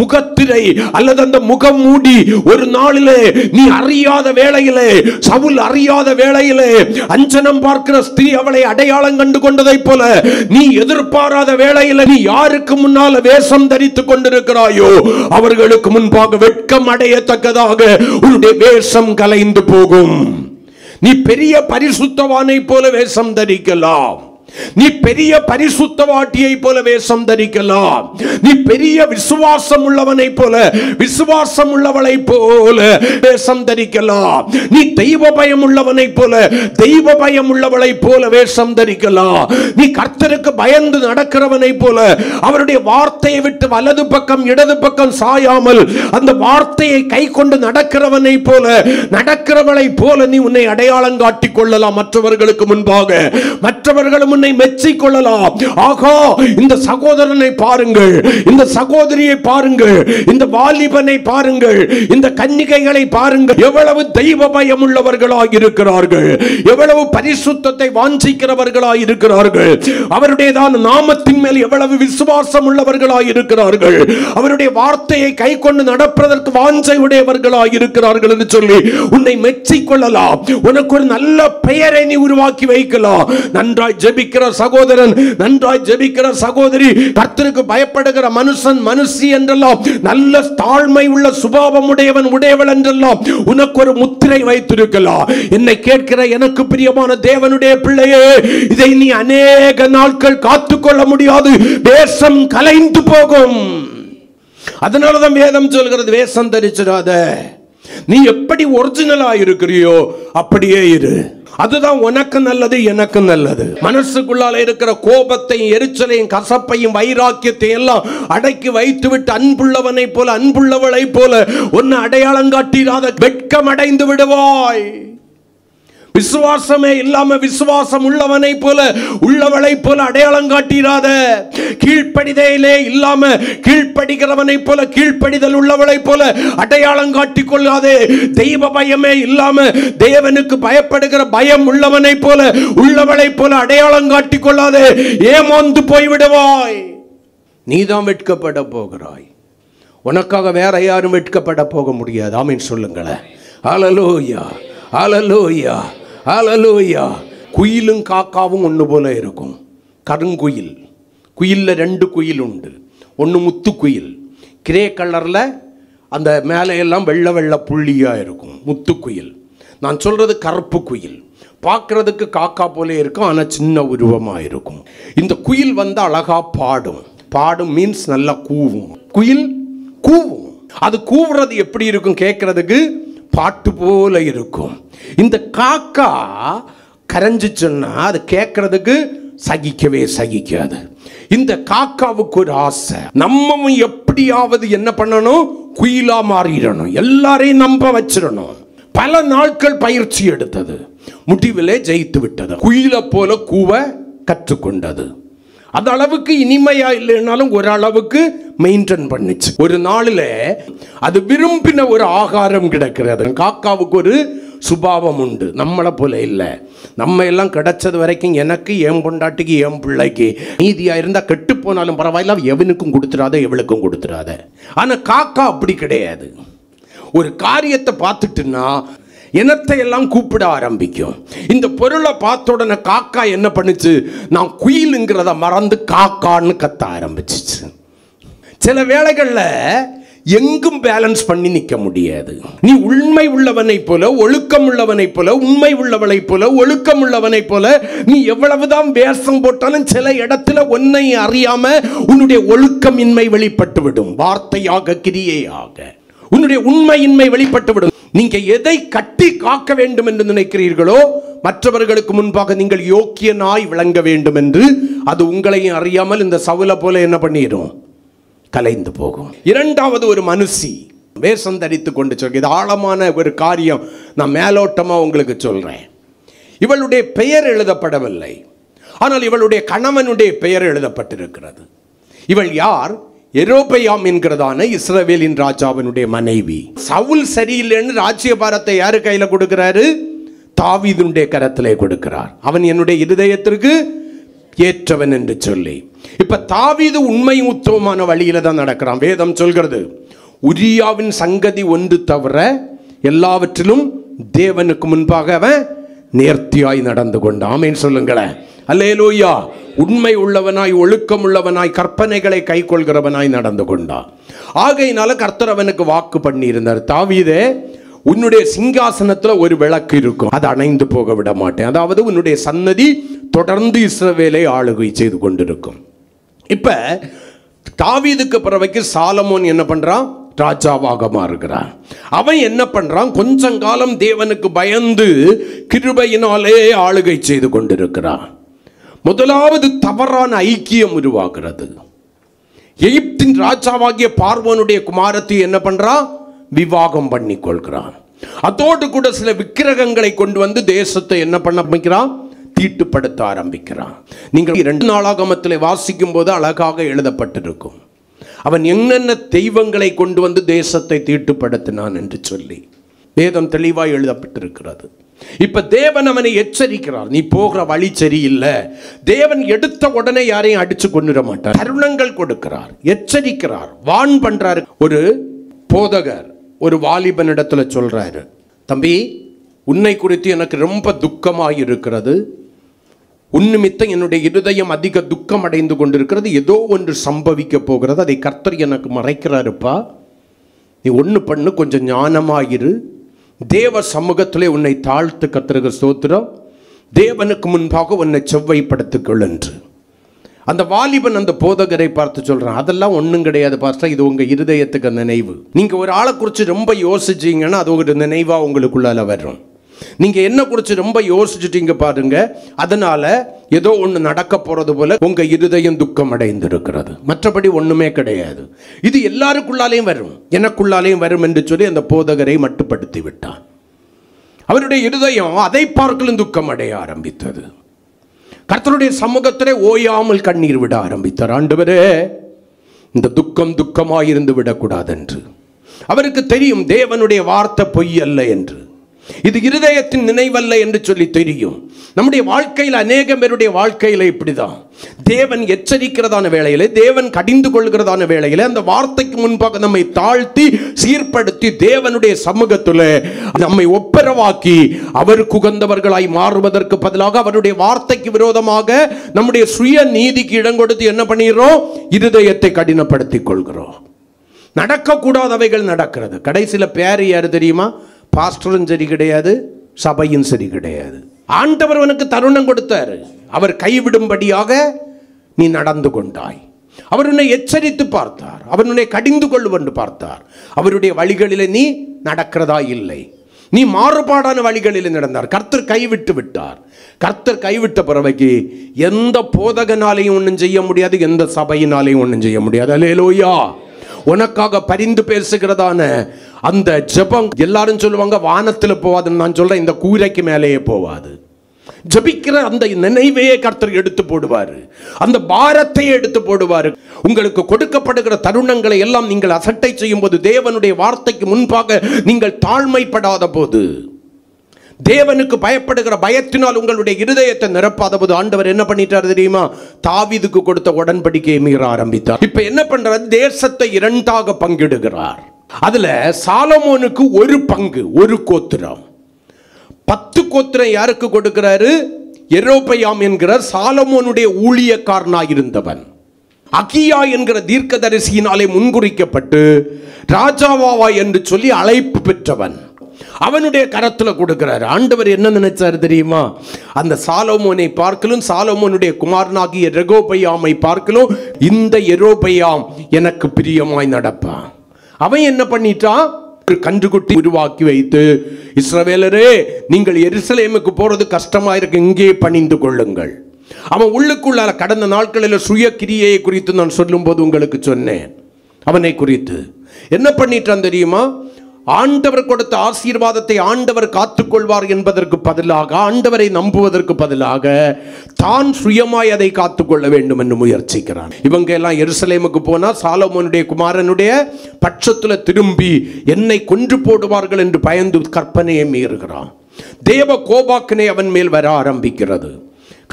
முகத்திரை அல்லது அந்த முகம் மூடி ஒரு நாளிலே நீ அறியாத வேளையிலே, சவுல் அறியாத வேளையிலே அஞ்சனம் பார்க்கிற ஸ்திரீ அவளை அடையாளம் கண்டு கொண்டதை போல நீ எதிர்பாராத வேளையில நீ யாருக்கு முன்னால வேஷம் தரித்துக் கொண்டிருக்கிறாயோ அவர்களுக்கு முன்பாக வெட்கம் அடையத்தக்கதாக உன்னுடைய வேஷம் கலைந்து போகும். நீ பெரிய பரிசுத்தவானை போல வேஷம் தரிக்கலாம். நீ பெரிய பரிசுத்தவாட்டியை போல வேஷம் தரிக்கலாம். நீ பெரிய விசுவாசம் உள்ளவனை போல விசுவாசம் உள்ளவளை போல வேஷம் தரிக்கலாம். நீ தெய்வ பயம் உள்ளவனை போல தெய்வ பயம் உள்ளவளை போல வேஷம் தரிக்கலாம். நீ கர்த்தருக்கு பயந்து நடக்கிறவனை போல அவருடைய வார்த்தையை விட்டு வலது பக்கம் இடது பக்கம் சாயாமல் அந்த வார்த்தையை கை கொண்டு நடக்கிறவனை போல நடக்கிறவளை போல நீ உன்னை அடையாளம் காட்டிக் கொள்ளலாம். மற்றவர்களுக்கு முன்பாக மற்றவர்களும் உன்னை மெச்சிக் கொள்ளலாம். ஆகா, இந்த சகோதரனை பாருங்கள், இந்த சகோதரியை பாருங்கள், இந்த வாலிபனை பாருங்கள், இந்த கன்னிகைகளை பாருங்கள், எவ்வளவு தெய்வ பயம் உள்ளவர்களாக இருக்கிறார்கள், எவ்வளவு பரிசுத்தத்தை வாஞ்சிக்கிறவர்களாக இருக்கிறார்கள், அவருடையதான நாமத்தின் மேல் எவ்வளவு விசுவாசம் உள்ளவர்களாக இருக்கிறார்கள், அவருடைய வார்த்தையை கை கொண்டு நடப்பதற்கு வாஞ்சை உடையவர்களாக இருக்கிறார்கள் என்று சொல்லி உன்னை மெச்சிக் கொள்ளலாம். உனக்கு ஒரு நல்ல பெயரை நீ உருவாக்கி வைக்கலாம். நன்றாய் ஜெபிக்கிற சகோதரன், நன்றாய் ஜெபிக்கிற சகோதரி, கர்த்தருக்கு பயப்படுகிற மனுஷன் மனுஷி என்றெல்லாம், நல்ல தாழ்மை உள்ள சுபாவம் உடையவன் உடையவள் என்றெல்லாம் உனக்கு ஒரு முத்திரை வைத்திருக்கலாம். என்னை கேட்கிற எனக்கு பிரியமான தேவனுடைய பிள்ளையே, இதை நீ அநேக நாட்கள் காத்துக்கொள்ள முடியாது. வேஷம் கலைந்து போகும். அதனாலதான் வேதம் சொல்கிறது, வேஷம் தரிச்சிடாத. நீ எப்படி ஒரிஜினலா இருக்கிறியோ அப்படியே இரு. அதுதான் உனக்கு நல்லது, எனக்கு நல்லது. மனசுக்குள்ளால இருக்கிற கோபத்தையும் எரிச்சலையும் கசப்பையும் வைராக்கியத்தையும் எல்லாம் அடக்கி வைத்துவிட்டு அன்புள்ளவனை போல அன்புள்ளவளை போல உன்னை அடையாளம் காட்டிடாத வெட்கம் அடைந்து விடுவாய். விசுவாசமே இல்லாம விசுவாசம் உள்ளவனை போல உள்ளவளை போல அடையாளம் காட்டிராத. கீழ்ப்படிதலே இல்லாம கீழ்ப்படிக்கிறவனை போல கீழ்ப்படிதல் உள்ளவளை போல அடையாளம் காட்டிக் கொள்ளாதே. தெய்வ பயமே இல்லாம தேவனுக்கு பயப்படுகிற பயம் உள்ளவனை போல உள்ளவளை போல அடையாளம் காட்டிக் கொள்ளாதே. ஏமாந்து போய்விடுவாய். நீதான் வெட்கப்பட போகிறாய். உனக்காக வேற யாரும் வெட்கப்பட போக முடியாது. ஆமீன் சொல்லுங்களேன். ஹல்லேலூயா, ஹல்லேலூயா, ஹல்லேலூயா. குயிலும் காக்காவும் ஒன்று போல இருக்கும். கருங்குயில், குயிலில் 2 குயில் உண்டு. ஒன்று முத்து குயில், கிரே கலரில், அந்த மேலே எல்லாம் வெள்ளை வெள்ளை புள்ளியாக இருக்கும், முத்து குயில். நான் சொல்கிறது கருப்பு குயில். பார்க்குறதுக்கு காக்கா போலே இருக்கும், ஆனால் சின்ன உருவமாக இருக்கும். இந்த குயில் அழகாக பாடும். பாடும் மீன்ஸ் நல்லா கூவும். குயில் கூவும். அது கூவுறது எப்படி இருக்கும்? கேட்குறதுக்கு பாட்டு போல இருக்கும். இந்த காக்கா கரைஞ்சிச்சுன்னா அது கேட்கறதுக்கு சகிக்கவே சகிக்காது. இந்த காக்காவுக்கு ஒரு ஆசை, நம்மவும் எப்படியாவது என்ன பண்ணணும்? குயிலா மாறிடணும், எல்லாரையும் நம்ப வச்சிடணும். பல நாட்கள் பயிற்சி எடுத்தது, முடிவிலே ஜெயித்து விட்டது. குயிலை போல கூவ கற்றுக்கொண்டது. அந்த அளவுக்கு இனிமையா இல்லைனாலும் ஒரு அளவுக்கு மெயின்டைன் பண்ணிச்சு. ஒரு நாளில் அது விரும்பின ஒரு ஆகாரம் கிடைக்கிறது. காக்காவுக்கு ஒரு சுபாவம் உண்டு, நம்மளை போல இல்லை. நம்ம எல்லாம் கிடைச்சது வரைக்கும் எனக்கு, என் பொண்டாட்டிக்கு, என் பிள்ளைக்கு, நீதியா இருந்தால் கெட்டு போனாலும் பரவாயில்ல, எவனுக்கும் கொடுத்துடாத, எவளுக்கும் கொடுத்துடாத. ஆனால் காக்கா அப்படி கிடையாது. ஒரு காரியத்தை பார்த்துட்டுன்னா இனத்தை எல்லாம் கூப்பிட ஆரம்பிக்கும். இந்த பொருளை பார்த்த உடனே காக்கா என்ன பண்ணுச்சு? நான் குயிலுங்கிறத மறந்து காக்கான்னு கத்த ஆரம்பிச்சிச்சு. சில வேளைகளில் எங்கும் பேலன்ஸ் பண்ணி நிற்க முடியாது. நீ உண்மை உள்ளவனை போல, ஒழுக்கம் உள்ளவனை போல, உண்மை உள்ளவளை போல, ஒழுக்கம் உள்ளவனை போல நீ எவ்வளவுதான் வேஷம் போட்டாலும் சில இடத்துல உன்னை அறியாம உன்னுடைய ஒழுக்கமின்மை வெளிப்பட்டு விடும். வார்த்தையாக, கிரியையாக உன்னுடைய உண்மையின்மை வெளிப்பட்டு விடும். நீங்க எதை கட்டி காக்க வேண்டும் என்று நினைக்கிறீர்களோ, மற்றவர்களுக்கு முன்பாக நீங்கள் யோக்கியனாய் விளங்க வேண்டும் என்று, அது உங்களையும் அறியாமல் இந்த சவுல போல என்ன பண்ணிடும்? கலைந்து போகும். இரண்டாவது ஒரு மனுஷி வேஷம் தரித்து கொண்டு சொல்ற, இது ஆழமான ஒரு காரியம். நான் மேலோட்டமா உங்களுக்கு சொல்றேன். இவளுடைய பெயர் எழுதப்படவில்லை, ஆனால் இவளுடைய கணவனுடைய பெயர் எழுதப்பட்டிருக்கிறது. இவள் யார்? எரோபெயாம் என்கிறதான இஸ்ரவேலின் ராஜாவினுடைய மனைவி. சவுல் சரியில்லைன்னு ராஜ்யபாரத்தை யாரு கையில கொடுக்கிறாரு? தாவீதுடைய கரத்திலே கொடுக்கிறார். அவன் என்னுடைய இருதயத்திற்கு ஏற்றவன் என்று சொல்லி. இப்ப தாவீது உண்மையும் உத்தமமான வழியில தான் நடக்கிறான். வேதம் சொல்கிறது, உரியாவின் சங்கதி ஒன்று தவிர எல்லாவற்றிலும் தேவனுக்கு முன்பாக அவன் நேர்த்தியாய் நடந்து கொண்டான். ஆமென் சொல்லுங்களேன். அல்லேலூயா. உண்மை உள்ளவனாய், ஒழுக்கம் உள்ளவனாய், கற்பனைகளை கை கொள்கிறவனாய் நடந்து கொண்டான். ஆகையினால கர்த்தர் அவனுக்கு வாக்கு பண்ணி இருந்தார், தாவீதே, உன்னுடைய சிங்காசனத்தில் ஒரு விளக்கு இருக்கும், அது அணைந்து போக விட மாட்டேன். அதாவது உன்னுடைய சன்னதி தொடர்ந்து இஸ்ரவேலை ஆளுகை செய்து கொண்டிருக்கும். இப்ப தாவீதுக்கு பிறவைக்கு சாலமோன் என்ன பண்றான்? ராஜாவாக மாறுகிறான். அவன் என்ன பண்றான்? கொஞ்சம் காலம் தேவனுக்கு பயந்து கிருபையினாலே ஆளுகை செய்து கொண்டிருக்கிறான். முதலாவது தவறான ஐக்கியம் உருவாகிறது. எகிப்தின் ராஜாவாகிய பார்வோனுடைய குமாரத்தை என்ன பண்றான்? விவாகம் பண்ணி கொள்கிறான். அதோடு கூட சில விக்கிரகங்களை கொண்டு வந்து தேசத்தை என்ன பண்ண ஆரம்பிக்கிறான்? தீட்டுப்படுத்த ஆரம்பிக்கிறான். நீங்கள் 2 நாளாகமத்தில் வாசிக்கும் போது அழகாக எழுதப்பட்டிருக்கும், அவன் என்னென்ன தெய்வங்களை கொண்டு வந்து தேசத்தை தீட்டுப்படுத்தினான் என்று சொல்லி வேதம் தெளிவாய் எழுதப்பட்டிருக்கிறது. இப்ப தேவன் அவனை எச்சரிக்கிறார், நீ போகிற வழி சரியில்லை. தேவன் எடுத்த உடனே யாரையும் அடிச்சு கொண்டுட மாட்டார், தருணங்கள் கொடுக்கிறார், எச்சரிக்கிறார், வான் பண்றாரு. ஒரு போதகர் ஒரு வாலிபனிடத்துல சொல்றாரு, தம்பி, உன்னை குறித்து எனக்கு ரொம்ப துக்கமாக இருக்கிறது, உன்னிமித்தம் என்னுடைய இருதயம் அதிக துக்கம் அடைந்து கொண்டிருக்கிறது, ஏதோ ஒன்று சம்பவிக்க போகிறது, அதை கர்த்தர் எனக்கு மறைக்கிறாருப்பா, நீ ஒன்று பண்ணு, கொஞ்சம் ஞானமாயிரு, தேவ சமூகத்திலே உன்னை தாழ்த்து கர்த்தருக்கு ஸ்தோத்திரம், தேவனுக்கு முன்பாக உன்னை செவ்வைப்படுத்திக்கொள் என்று. அந்த வாலிபன் அந்த போதகரை பார்த்து சொல்றான், அதெல்லாம் ஒன்றும் கிடையாது பாஸ்டர், இது உங்க இருதயத்துக்கு நினைவு. நீங்க ஒரு ஆளை குறித்து ரொம்ப யோசிச்சீங்கன்னா அது ஒரு நினைவா உங்களுக்குள்ளால வரும். நீங்க என்ன குறித்து ரொம்ப யோசிச்சுட்டீங்க பாருங்க, அதனால ஏதோ ஒன்று நடக்க போறது போல உங்க இருதயம் துக்கம் அடைந்திருக்கிறது, மற்றபடி ஒண்ணுமே கிடையாது. இது எல்லாருக்குள்ளாலையும் வரும், எனக்குள்ளாலையும் வரும் என்று சொல்லி அந்த போதகரை மட்டுப்படுத்தி விட்டான். அவருடைய இருதயம் அதை பார்க்கலும் துக்கம் அடைய ஆரம்பித்தது. கர்த்தருடைய சமூகத்திலே ஓயாமல் கண்ணீர் விட ஆரம்பித்தார். ஆண்டவரே, இந்த துக்கம் துக்கமாயிருந்து விடக்கூடாது என்று. அவருக்கு தெரியும் தேவனுடைய வார்த்தை பொய் அல்ல என்று. இது இருதயத்தின் நினைவல்ல என்று சொல்லி தெரியும். நம்முடைய வாழ்க்கையில் அநேக பேருடைய வாழ்க்கையில் இப்படிதான். தேவன் எச்சரிக்கிறதான வேளையிலே, தேவன் கடிந்து கொள்கிறதான வேளையிலே அந்த வார்த்தைக்கு முன்பாக நம்மை தாழ்த்தி சீர்படுத்தி தேவனுடைய சமூகத்தில் நம்மை ஒப்பரவாக்கி அவருக்கு உகந்தவர்களாய் மாறுவதற்கு பதிலாக அவருடைய வார்த்தைக்கு விரோதமாக நம்முடைய சுய நீதிக்கு இடம் கொடுத்து என்ன பண்ணிடுறோம்? இருதயத்தை கடினப்படுத்திக் கொள்கிறோம். நடக்கக்கூடாதவைகள் நடக்கிறது. கடைசியில் பேர் யாரு தெரியுமா? பாஸ்டரும் சரி கிடையாது, சபையும் சரி கிடையாது. ஆண்டவர் அவனுக்கு தருணம் கொடுத்தார். அவர் கைவிடும்படியாக நீ நடந்து கொண்டாய். அவர் உன்னை எச்சரித்து பார்த்தார். அவர் உன்னை கடிந்து கொள்ளுவென்று பார்த்தார். அவருடைய வழிகளிலே நீ நடக்கிறதா இல்லை. நீ மாறுபாடான வழிகளில் நடந்தார். கர்த்தர் கைவிட்டு விட்டார். கர்த்தர் கைவிட்ட பிறகு எந்த போதகனாலையும் ஒன்றும் செய்ய முடியாது, எந்த சபையினாலையும் ஒன்றும் செய்ய முடியாது. அல்லேலூயா. உனக்காக பரிந்து பேசுகிறதான அந்த ஜெபம், எல்லாரும் சொல்லுவாங்க வானத்தில் போவாதுன்னு, நான் சொல்றேன் இந்த கூரைக்கு மேலேயே போவாது. ஜபிக்கிற அந்த நினைவையே கர்த்தர் எடுத்து போடுவார். அந்த பாரத்தை எடுத்து போடுவார். உங்களுக்கு கொடுக்கப்படுகிற தருணங்களை எல்லாம் நீங்கள் அசட்டை செய்யும் போது, தேவனுடைய வார்த்தைக்கு முன்பாக நீங்கள் தாழ்மைப்படாத போது, தேவனுக்கு பயப்படுகிற பயத்தினால் உங்களுடைய இருதயத்தை நிரப்பாத போது ஆண்டவர் என்ன பண்ணிட்டார் தெரியுமா? தாவீதுக்கு கொடுத்த உடன்படிக்கையை மீற ஆரம்பித்தார். இப்ப என்ன பண்றார்? தேசத்தை இரண்டாக பங்கிடுகிறார். அதுல சாலமோனுக்கு ஒரு பங்கு, ஒரு கோத்திரம். 10 கோத்திரம் யாருக்கு கொடுக்கிறாரு? யெரொபெயாம் என்கிற சாலமோனுடைய ஊழியக்காரனாக இருந்தவன். அகியா என்கிற தீர்க்கதரிசியினாலே முன்குறிக்கப்பட்டு ராஜாவா என்று சொல்லி அழைப்பு பெற்றவன். அவனுடைய கரத்துல கொடுக்கிறார். ஆண்டவர் என்ன நினைச்சார் தெரியுமா? அந்த சாலமோனை பார்க்கலும், சாலமோனுடைய குமாரனாகிய ரெகோபெயாமை பார்க்கலும், இந்த யெரொபெயாம் எனக்கு பிரியமாய் நடப்பான். அவன் என்ன பண்ணிட்டான்? ஒரு கன்றுக்குட்டி உருவாக்கி வைத்து, இஸ்ரவேலரே நீங்கள் எருசலேமுக்கு போறது கஷ்டமா இருக்கு, இங்கே பணிந்து கொள்ளுங்கள். அவன் உள்ளுக்குள்ள கடந்த நாட்களில் சுய கிரியை குறித்து நான் சொல்லும் போது உங்களுக்கு சொன்னேன். அவனை குறித்து என்ன பண்ணிட்டான் தெரியுமா? ஆண்டவர் கொடுத்த ஆசீர்வாதத்தை ஆண்டவர் காத்துக்கொள்வார் என்பதற்கு பதிலாக, ஆண்டவரை நம்புவதற்கு பதிலாக தான் சுயமாய் அதை காத்துக்கொள்ள வேண்டும் என்று முயற்சிக்கிறான். இவங்க எல்லாம் எருசலேமுக்கு போனா சாலமோனுடைய குமாரனுடைய பட்சத்தில் திரும்பி என்னை கொன்று போடுவார்கள் என்று பயந்து கற்பனையை மீறுகிறான். தேவ கோபாக்கினை அவன் மேல் வர ஆரம்பிக்கிறது.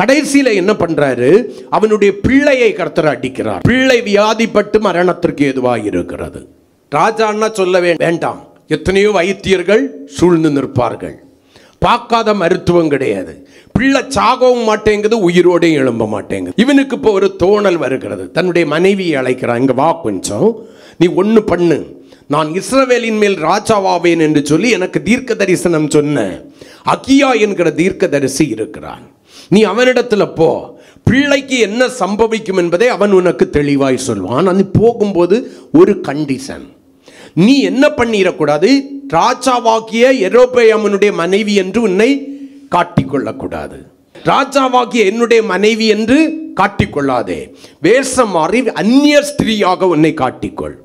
கடைசியில என்ன பண்றாரு? அவனுடைய பிள்ளையை கர்த்தர் அடிக்கிறார். பிள்ளை வியாதிப்பட்டு மரணத்திற்கு ஏதுவாக இருக்கிறது. ராஜான்னா சொல்ல வேண்டாம், எத்தனையோ வைத்தியர்கள் சூழ்ந்து நிற்பார்கள். பார்க்காத மருத்துவம் கிடையாது. பிள்ளை சாகவும் மாட்டேங்குது, உயிரோடையும் எழும்ப மாட்டேங்குது. இவனுக்கு இப்போ ஒரு தோணல் வருகிறது. தன்னுடைய மனைவியை அழைக்கிறான். இங்க வா, கொஞ்சம் நீ ஒன்று பண்ணு. நான் இஸ்ரவேலின் மேல் ராஜாவாவேன் என்று சொல்லி எனக்கு தீர்க்க தரிசனம் சொன்ன அகியா என்கிற தீர்க்க தரிசி இருக்கிறான். நீ அவனிடத்துல போ. பிள்ளைக்கு என்ன சம்பவிக்கும் என்பதை அவன் உனக்கு தெளிவாய் சொல்வான். நீ போகும்போது ஒரு கண்டிஷன், நீ என்ன பண்ணிடக்கூடாது? ராஜாவாகிய யெரொபெயாமுடைய மனைவி என்று உன்னை காட்டிக்கொள்ளக்கூடாது. ராஜாவாகிய என்னுடைய மனைவி என்று காட்டிக்கொள்ளாதே. வேஷம் மாறி அந்நிய ஸ்திரீயாக உன்னை காட்டிக்கொள்.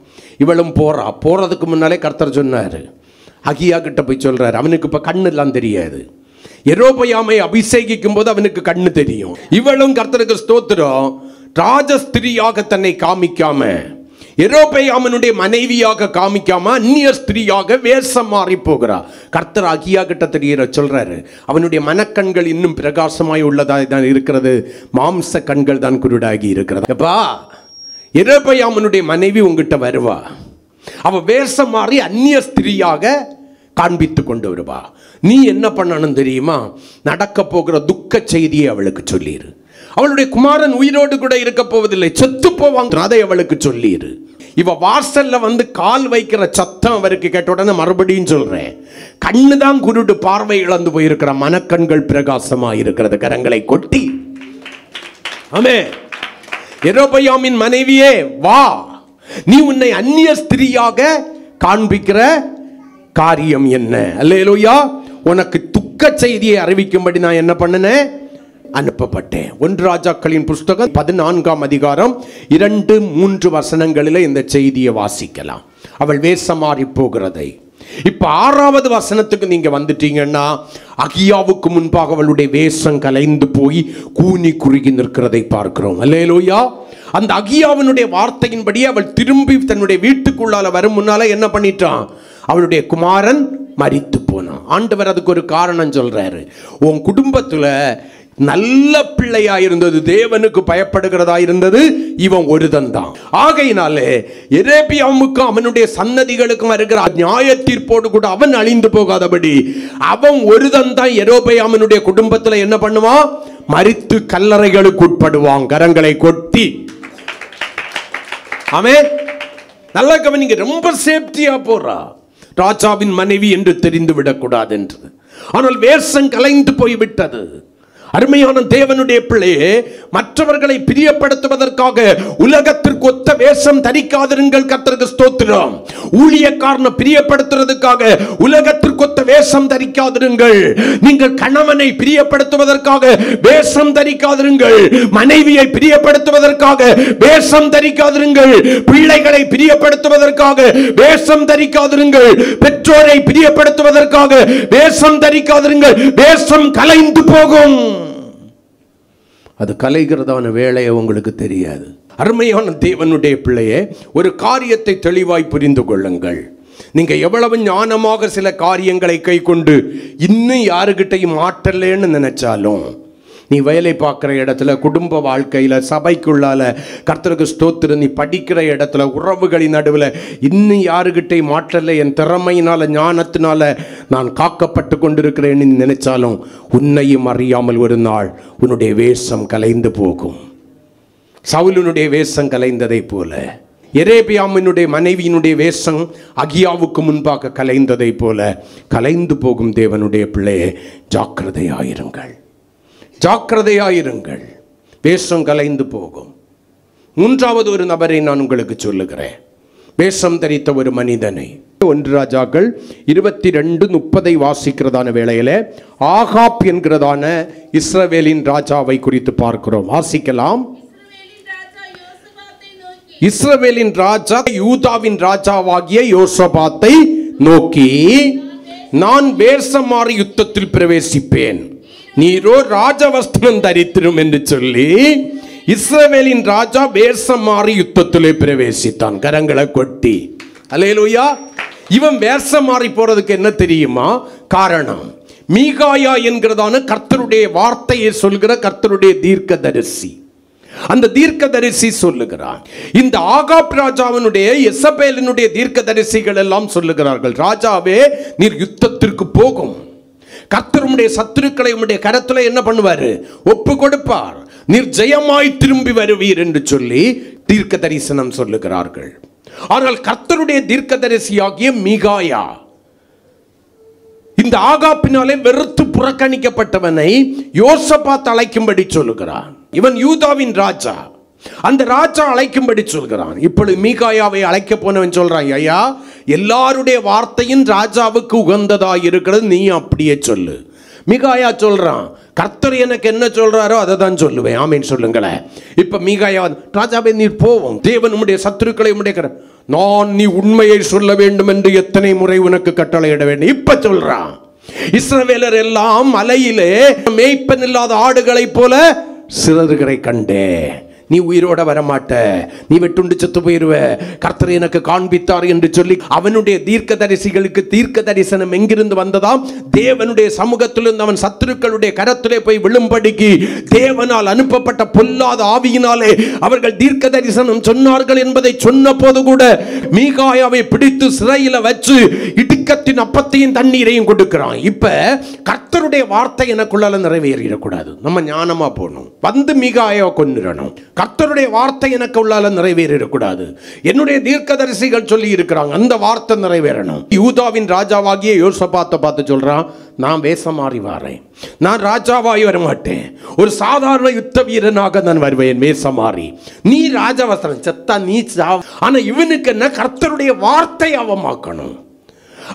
இவளும் போறா. போறதுக்கு முன்னாலே கர்த்தர் சொன்னாரு, அகியா கிட்ட போய் சொல்றாரு. அவனுக்கு இப்ப கண்ணு எல்லாம் தெரியாது. யெரொபெயாமை அபிஷேகிக்கும் போது அவனுக்கு கண்ணு தெரியும். இவளும் கர்த்தருக்கு ஸ்தோத்திரம், ராஜஸ்திரியாக தன்னை காமிக்காம, யெரொபெயாமுடைய மனைவியாக காமிக்காம அந்நிய ஸ்திரீயாக வேஷம் மாறி போகிறா. கர்த்தர் அகியா கிட்ட தெரியற சொல்றாரு, அவனுடைய மனக்கண்கள் இன்னும் பிரகாசமாய் உள்ளதாக தான் இருக்கிறது, மாம்ச கண்கள் தான் குருடாகி இருக்கிறது. அப்பா, யெரொபெயாமுடைய மனைவி உங்ககிட்ட வருவா. அவ வேஷம் மாறி அந்நிய ஸ்திரீயாக காண்பித்து கொண்டு வருவா. நீ என்ன பண்ணணும் தெரியுமா? நடக்க போகிற துக்க செய்தியை அவளுக்கு சொல்லிடு. அவளுடைய குமாரன் உயிரோடு கூட இருக்க போவதில்லை, செத்து போவாங்க, அதை அவளுக்கு சொல்லிடு. இவ வாசல்ல வந்து கால் வைக்கிற சத்தம் அவருக்கு கேட்ட உடனே மறுபடியும் சொல்றேன், கண்ணு தான் குருடு, பார்வை இழந்து போயிருக்கிற, மனக்கண்கள் பிரகாசமா இருக்கிறது. கரங்களை கொட்டி ஆமே. யெரொபெயாமின் மனைவியே வா, நீ உன்னை அந்நிய ஸ்திரீயாக காண்பிக்கிற காரியம் என்ன? அல்லேலூயா. உனக்கு துக்க செய்தியை அறிவிக்கும்படி நான் என்ன பண்ணினேன்? அனுப்பப்பட்டேன். 1 ராஜாக்களின் புஸ்தகம் 14ஆம் அதிகாரம் 2-3 வசனங்களில் இந்த செய்தியை வாசிக்கலாம். அவள் வேஷமாறி போகிறதை. இப்ப 6வது வசனத்துக்கு நீங்க வந்துட்டீங்கன்னா, அகியாவுக்கு முன்பாக அவளுடைய வேஷம் கலைந்து போய் கூனி குறுகி நிற்கிறதை பார்க்கிறோம். அல்லேலூயா. அந்த அகியாவினுடைய வார்த்தையின்படி அவள் திரும்பி தன்னுடைய வீட்டுக்குள்ளால வரும் முன்னால என்ன பண்ணிட்டான்? அவளுடைய குமாரன் மரித்து போனான். ஆண்டவர் அதுக்கு ஒரு காரணம் சொல்றாரு. உன் குடும்பத்துல நல்ல பிள்ளையா இருந்தது, தேவனுக்கு பயப்படுகிறதா இருந்தது இவன் ஒருதன் தான். ஆகையினாலே எரேபியாமுக்கும் அவனுடைய சன்னதிகளுக்கும் இருக்கிற நியாய தீர்ப்போடு கூட அவன் அழிந்து போகாதபடி அவன் ஒருதன் தான் யெரொபெயாமினுடைய குடும்பத்தில் என்ன பண்ணுவான்? மரித்து கல்லறைகளுக்கு உட்படுவான், கரங்களை கொட்டி. ஆமென். நல்லா கவனிங்க, ரொம்ப சேஃப்டியா போறா. ராஜாவின் மனைவி என்று தெரிந்து விடக்கூடாது என்று. ஆனால் வேஷம் கலைந்து போய்விட்டது. அருமையான தேவனுடைய பிள்ளையே, மற்றவர்களை பிரியப்படுத்துவதற்காக உலகத்திற்கு ஒத்த வேஷம் தரிக்காதிருங்கள். கர்த்தருக்கு ஸ்தோத்திரம். ஊழியக்காரனை பிரியப்படுத்துவதற்காக உலகத்திற்கு ஒத்த வேஷம் தரிக்காதிருங்கள். நீங்கள் கணவனை பிரியப்படுத்துவதற்காக வேஷம் தரிக்காதிருங்கள். மனைவியை பிரியப்படுத்துவதற்காக வேஷம் தரிக்காதிருங்கள். பிள்ளைகளை பிரியப்படுத்துவதற்காக வேஷம் தரிக்காதிருங்கள். பெற்றோரை பிரியப்படுத்துவதற்காக வேஷம் தரிக்காதிருங்கள். வேஷம் கலைந்து போகும். அது கலைகிறதான வேலையை உங்களுக்கு தெரியாது. அருமையான தேவனுடைய பிள்ளையே, ஒரு காரியத்தை தெளிவாய் புரிந்து கொள்ளுங்கள். நீங்க எவ்வளவு ஞானமாக சில காரியங்களை கை கொண்டு இன்னும் யாருக்கிட்டையும் மாற்றலேன்னு நினைச்சாலும், நீ வேலை பார்க்குற இடத்துல, குடும்ப வாழ்க்கையில், சபைக்குள்ளால, கர்த்தருக்கு ஸ்தோத்திரம், நீ படிக்கிற இடத்துல, உறவுகளின் நடுவில் இன்னும் யாருக்கிட்டே மாற்றலை, என் திறமையினால ஞானத்தினால நான் காக்கப்பட்டு கொண்டிருக்கிறேன்னு நினைச்சாலும் உன்னையும் அறியாமல் ஒரு நாள் உன்னுடைய வேஷம் கலைந்து போகும். சவுலுனுடைய வேஷம் கலைந்ததை போல எரேபியாமினுடைய மனைவியினுடைய வேஷம் அகியாவுக்கு முன்பாக கலைந்ததை போல கலைந்து போகும். தேவனுடைய பிள்ளையே, ஜாக்கிரதையாயிருங்கள், ஜாக்கிரதையாயிருங்கள். வேஷம் கலைந்து போகும். மூன்றாவது ஒரு நபரை நான் உங்களுக்கு சொல்லுகிறேன். வேஷம் தரித்த ஒரு மனிதனை 1 ராஜாக்கள் 22:30 வாசிக்கிறதான வேளையில ஆகாப் என்கிறதான இஸ்ரவேலின் ராஜாவை குறித்து பார்க்கிறோம். வாசிக்கலாம். இஸ்ரவேலின் ராஜா யூதாவின் ராஜாவாகிய யோசபாத்தை நோக்கி, நான் வேஷம் மாறி யுத்தத்தில் பிரவேசிப்பேன், நீரோ ராஜவஸ்திரம் தரித்திரும் என்று சொல்லி இஸ்ரவேலின் ராஜா வேஷம் மாறி யுத்தத்திலே பிரவேசித்தான். கரங்களை கொட்டி அல்லேலூயா. இவன் வேஷம் மாறி போறதுக்கு என்ன தெரியுமா காரணம்? மீகாயா என்கிறதான கர்த்தருடைய வார்த்தையை சொல்கிற கர்த்தருடைய தீர்க்கதரிசி. அந்த தீர்க்கதரிசி சொல்லுகிறான், இந்த ஆகாப் ராஜாவினுடைய எசபேலினுடைய தீர்க்கதரிசிகள் எல்லாம் சொல்லுகிறார்கள், ராஜாவே நீர் யுத்தத்திற்கு போகும், கர்த்தருடைய சத்துருக்களை உம்முடைய கரத்துல என்ன பண்ணுவாரு? ஒப்பு கொடுப்பார், நீர் ஜெயமாய் திரும்பி வருவீர் என்று சொல்லி தீர்க்க தரிசனம் சொல்லுகிறார்கள். ஆனால் கர்த்தருடைய தீர்க்கதரிசியாகிய மீகாயா இந்த ஆகாப்பினாலே வெறுத்து புறக்கணிக்கப்பட்டவனை யோசபாத் அழைக்கும்படி சொல்லுகிறான். இவன் யூதாவின் ராஜா. அந்த ராஜா அழைக்கும்படி சொல்கிறான். இப்பொழுது மீகாயாவை அழைக்க போனவன் சொல்றான், ஐயா, எல்லாருடைய வார்த்தையும் ராஜாவுக்கு உகந்ததாக இருக்கிறது, நீ அப்படியே சொல்லு. மீகாயா சொல்றான், கர்த்தர் எனக்கு என்ன சொல்றாரோ அதை தான் சொல்லுவேன். ஆமீன் சொல்லுங்களேன். இப்ப மீகாயா, ராஜாவே நீர் போவோம், தேவன் உம்முடைய சத்துருக்களை உம்முடைய நான் நீ உண்மையை சொல்ல வேண்டும் என்று எத்தனை முறை உனக்கு கட்டளையிட வேண்டும். இப்ப சொல்றான், இஸ்ரவேலர் எல்லாம் மலையிலே மேய்ப்பன் இல்லாத ஆடுகளை போல சிலர்களை கண்டே, நீ உயிரோட வரமாட்ட, நீ வெட்டுண்டு செத்து போயிருவ, கர்த்தர் எனக்கு காண்பித்தார் என்று சொல்லி அவனுடைய தீர்க்கதரிசிகளுக்கு தீர்க்க தரிசனம் எங்கிருந்து வந்ததாம்? தேவனுடைய சமூகத்திலிருந்து அவன் சத்துருக்களுடைய கரத்திலே போய் விழும்படிக்கு தேவனால் அனுப்பப்பட்ட பொல்லாத ஆவியினாலே அவர்கள் தீர்க்க தரிசனம் சொன்னார்கள் என்பதை சொன்ன போது கூட மீகாயாவை பிடித்து சிறையில வச்சு இடுக்கத்தின் அப்பத்தையும் தண்ணீரையும் கொடுக்கிறான். இப்ப கர்த்தருடைய வார்த்தை எனக்குள்ளால நிறைவேறிடக்கூடாது, நம்ம ஞானமா போகணும், வந்து மீகாயாவை கொன்னுடணும். கர்த்தருடைய வார்த்தை எனக்கு உள்ளால நிறைவேறக்கூடாது. என்னுடைய தீர்க்கதரிசிகள் சொல்லி இருக்கிறாங்க, அந்த வார்த்தை நிறைவேறணும். யூதாவின் ராஜாவாகிய யோசபாத்தை பார்த்து சொல்றான், நான் வேஷம் மாறி வாரேன், நான் ராஜாவாய் வரமாட்டேன், ஒரு சாதாரண யுத்த வீரனாக நான் வருவேன் வேஷம் மாறி. நீ ராஜவஸ்திரம் செத்தா நீ சாவ. ஆனா இவனுக்கு என்ன? கர்த்தருடைய வார்த்தை அவமாக்கணும்.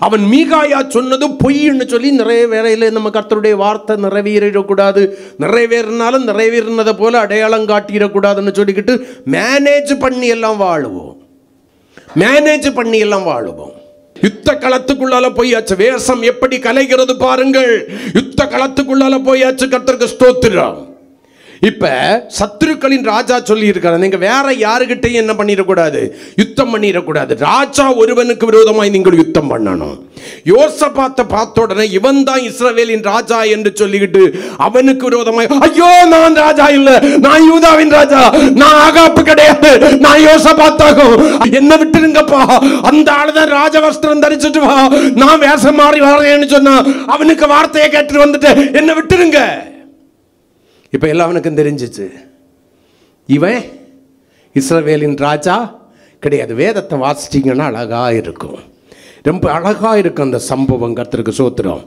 அவன் மீகாயா சொன்னது பொய்ன்னு சொல்லி நிறைவேறையில நம்ம கர்த்தருடைய வார்த்தை நிறைவேறிடக்கூடாது, நிறைவேறினாலும் நிறைவேறினதை போல அடையாளம் காட்டிடக்கூடாதுன்னு சொல்லிக்கிட்டு மேனேஜ் பண்ணி எல்லாம் வாழுவோம், மேனேஜ் பண்ணி எல்லாம் வாழுவோம். யுத்த களத்துக்குள்ளால போயாச்சு. வேஷம் எப்படி கலைகிறது பாருங்கள். யுத்த களத்துக்குள்ளால போயாச்சு. கர்த்தருக்கு ஸ்தோத்திரம். இப்ப சத்துருக்களின் ராஜா சொல்லி இருக்காரு, நீங்க வேற யாருகிட்டையும் என்ன பண்ணிடக்கூடாது, யுத்தம் பண்ணிடக்கூடாது. ராஜா ஒருவனுக்கு விரோதமாய் நீங்கள் யுத்தம் பண்ணணும். யோசபாத்தை பார்த்த உடனே இவன் தான் இஸ்ரவேலின் ராஜா என்று சொல்லிக்கிட்டு அவனுக்கு விரோதமாய், ஐயோ நான் ராஜா இல்ல, நான் யூதாவின் ராஜா, நான் ஆகாப்பு கிடையாது, நான் யோசபாத்தாகும், என்ன விட்டுருங்கப்பா, அந்த ஆளுதான் ராஜ வஸ்திரம் தரிச்சுட்டு வா, நான் வேஷம் மாறி வரேன்னு சொன்னா அவனுக்கு வார்த்தையை கேட்டு வந்துட்டு என்ன விட்டுருங்க. இப்ப எல்லாவனுக்கும் தெரிஞ்சிச்சு இவன் இஸ்ரவேலின் ராஜா கிடையாது. வேதத்தை வாசிச்சிங்கன்னா அழகா இருக்கும், ரொம்ப அழகா இருக்கும் அந்த சம்பவம். கர்த்தருக்கு ஸ்தோத்திரம்.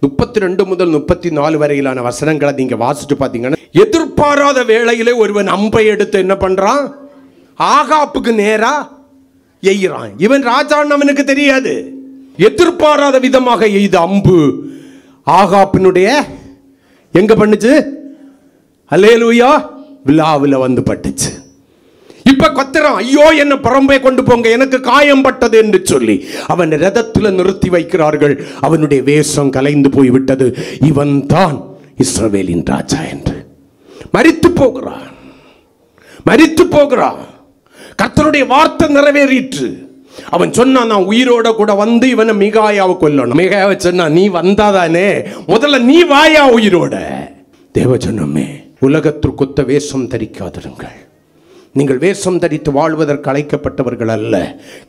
32 முதல் 34 வரையிலான வசனங்களை நீங்க வாசிச்சு பார்த்தீங்கன்னா, எதிர்பாராத வேளையிலே ஒருவன் அம்பை எடுத்து என்ன பண்றான், ஆகாப்புக்கு நேரா எய்கிறான். இவன் ராஜான்னு அவனுக்கு தெரியாது. எதிர்பாராத விதமாக எய்த அம்பு ஆகாப்பினுடைய எங்க பண்ணுச்சு, அல்லேலூயா, விழாவில் வந்து பட்டுச்சு. இப்ப கத்துறான், ஐயோ என்ன புறம்பே கொண்டு போங்க, எனக்கு காயம் பட்டது என்று சொல்லி அவன் ரதத்துல நிறுத்தி வைக்கிறார்கள். அவனுடைய வேஷம் கலைந்து போய்விட்டது. இவன் தான் இஸ்ரவேலின் ராஜா என்று மரித்து போகிறான், மரித்து போகிறான். கர்த்தருடைய வார்த்தை நிறைவேறிற்று. அவன் சொன்னான், நான் உயிரோட கூட வந்து இவனை மிகாயாவை கொல்லணும். மிகாயாவை சொன்னா, நீ வந்தாதானே, முதல்ல நீ வாயா உயிரோட. தேவ சொன்னமே, உலகத்திற்கொத்த வேஷம் தரிக்காதிருங்கள். நீங்கள் வேஷம் தரித்து வாழ்வதற்கு அழைக்கப்பட்டவர்கள் அல்ல,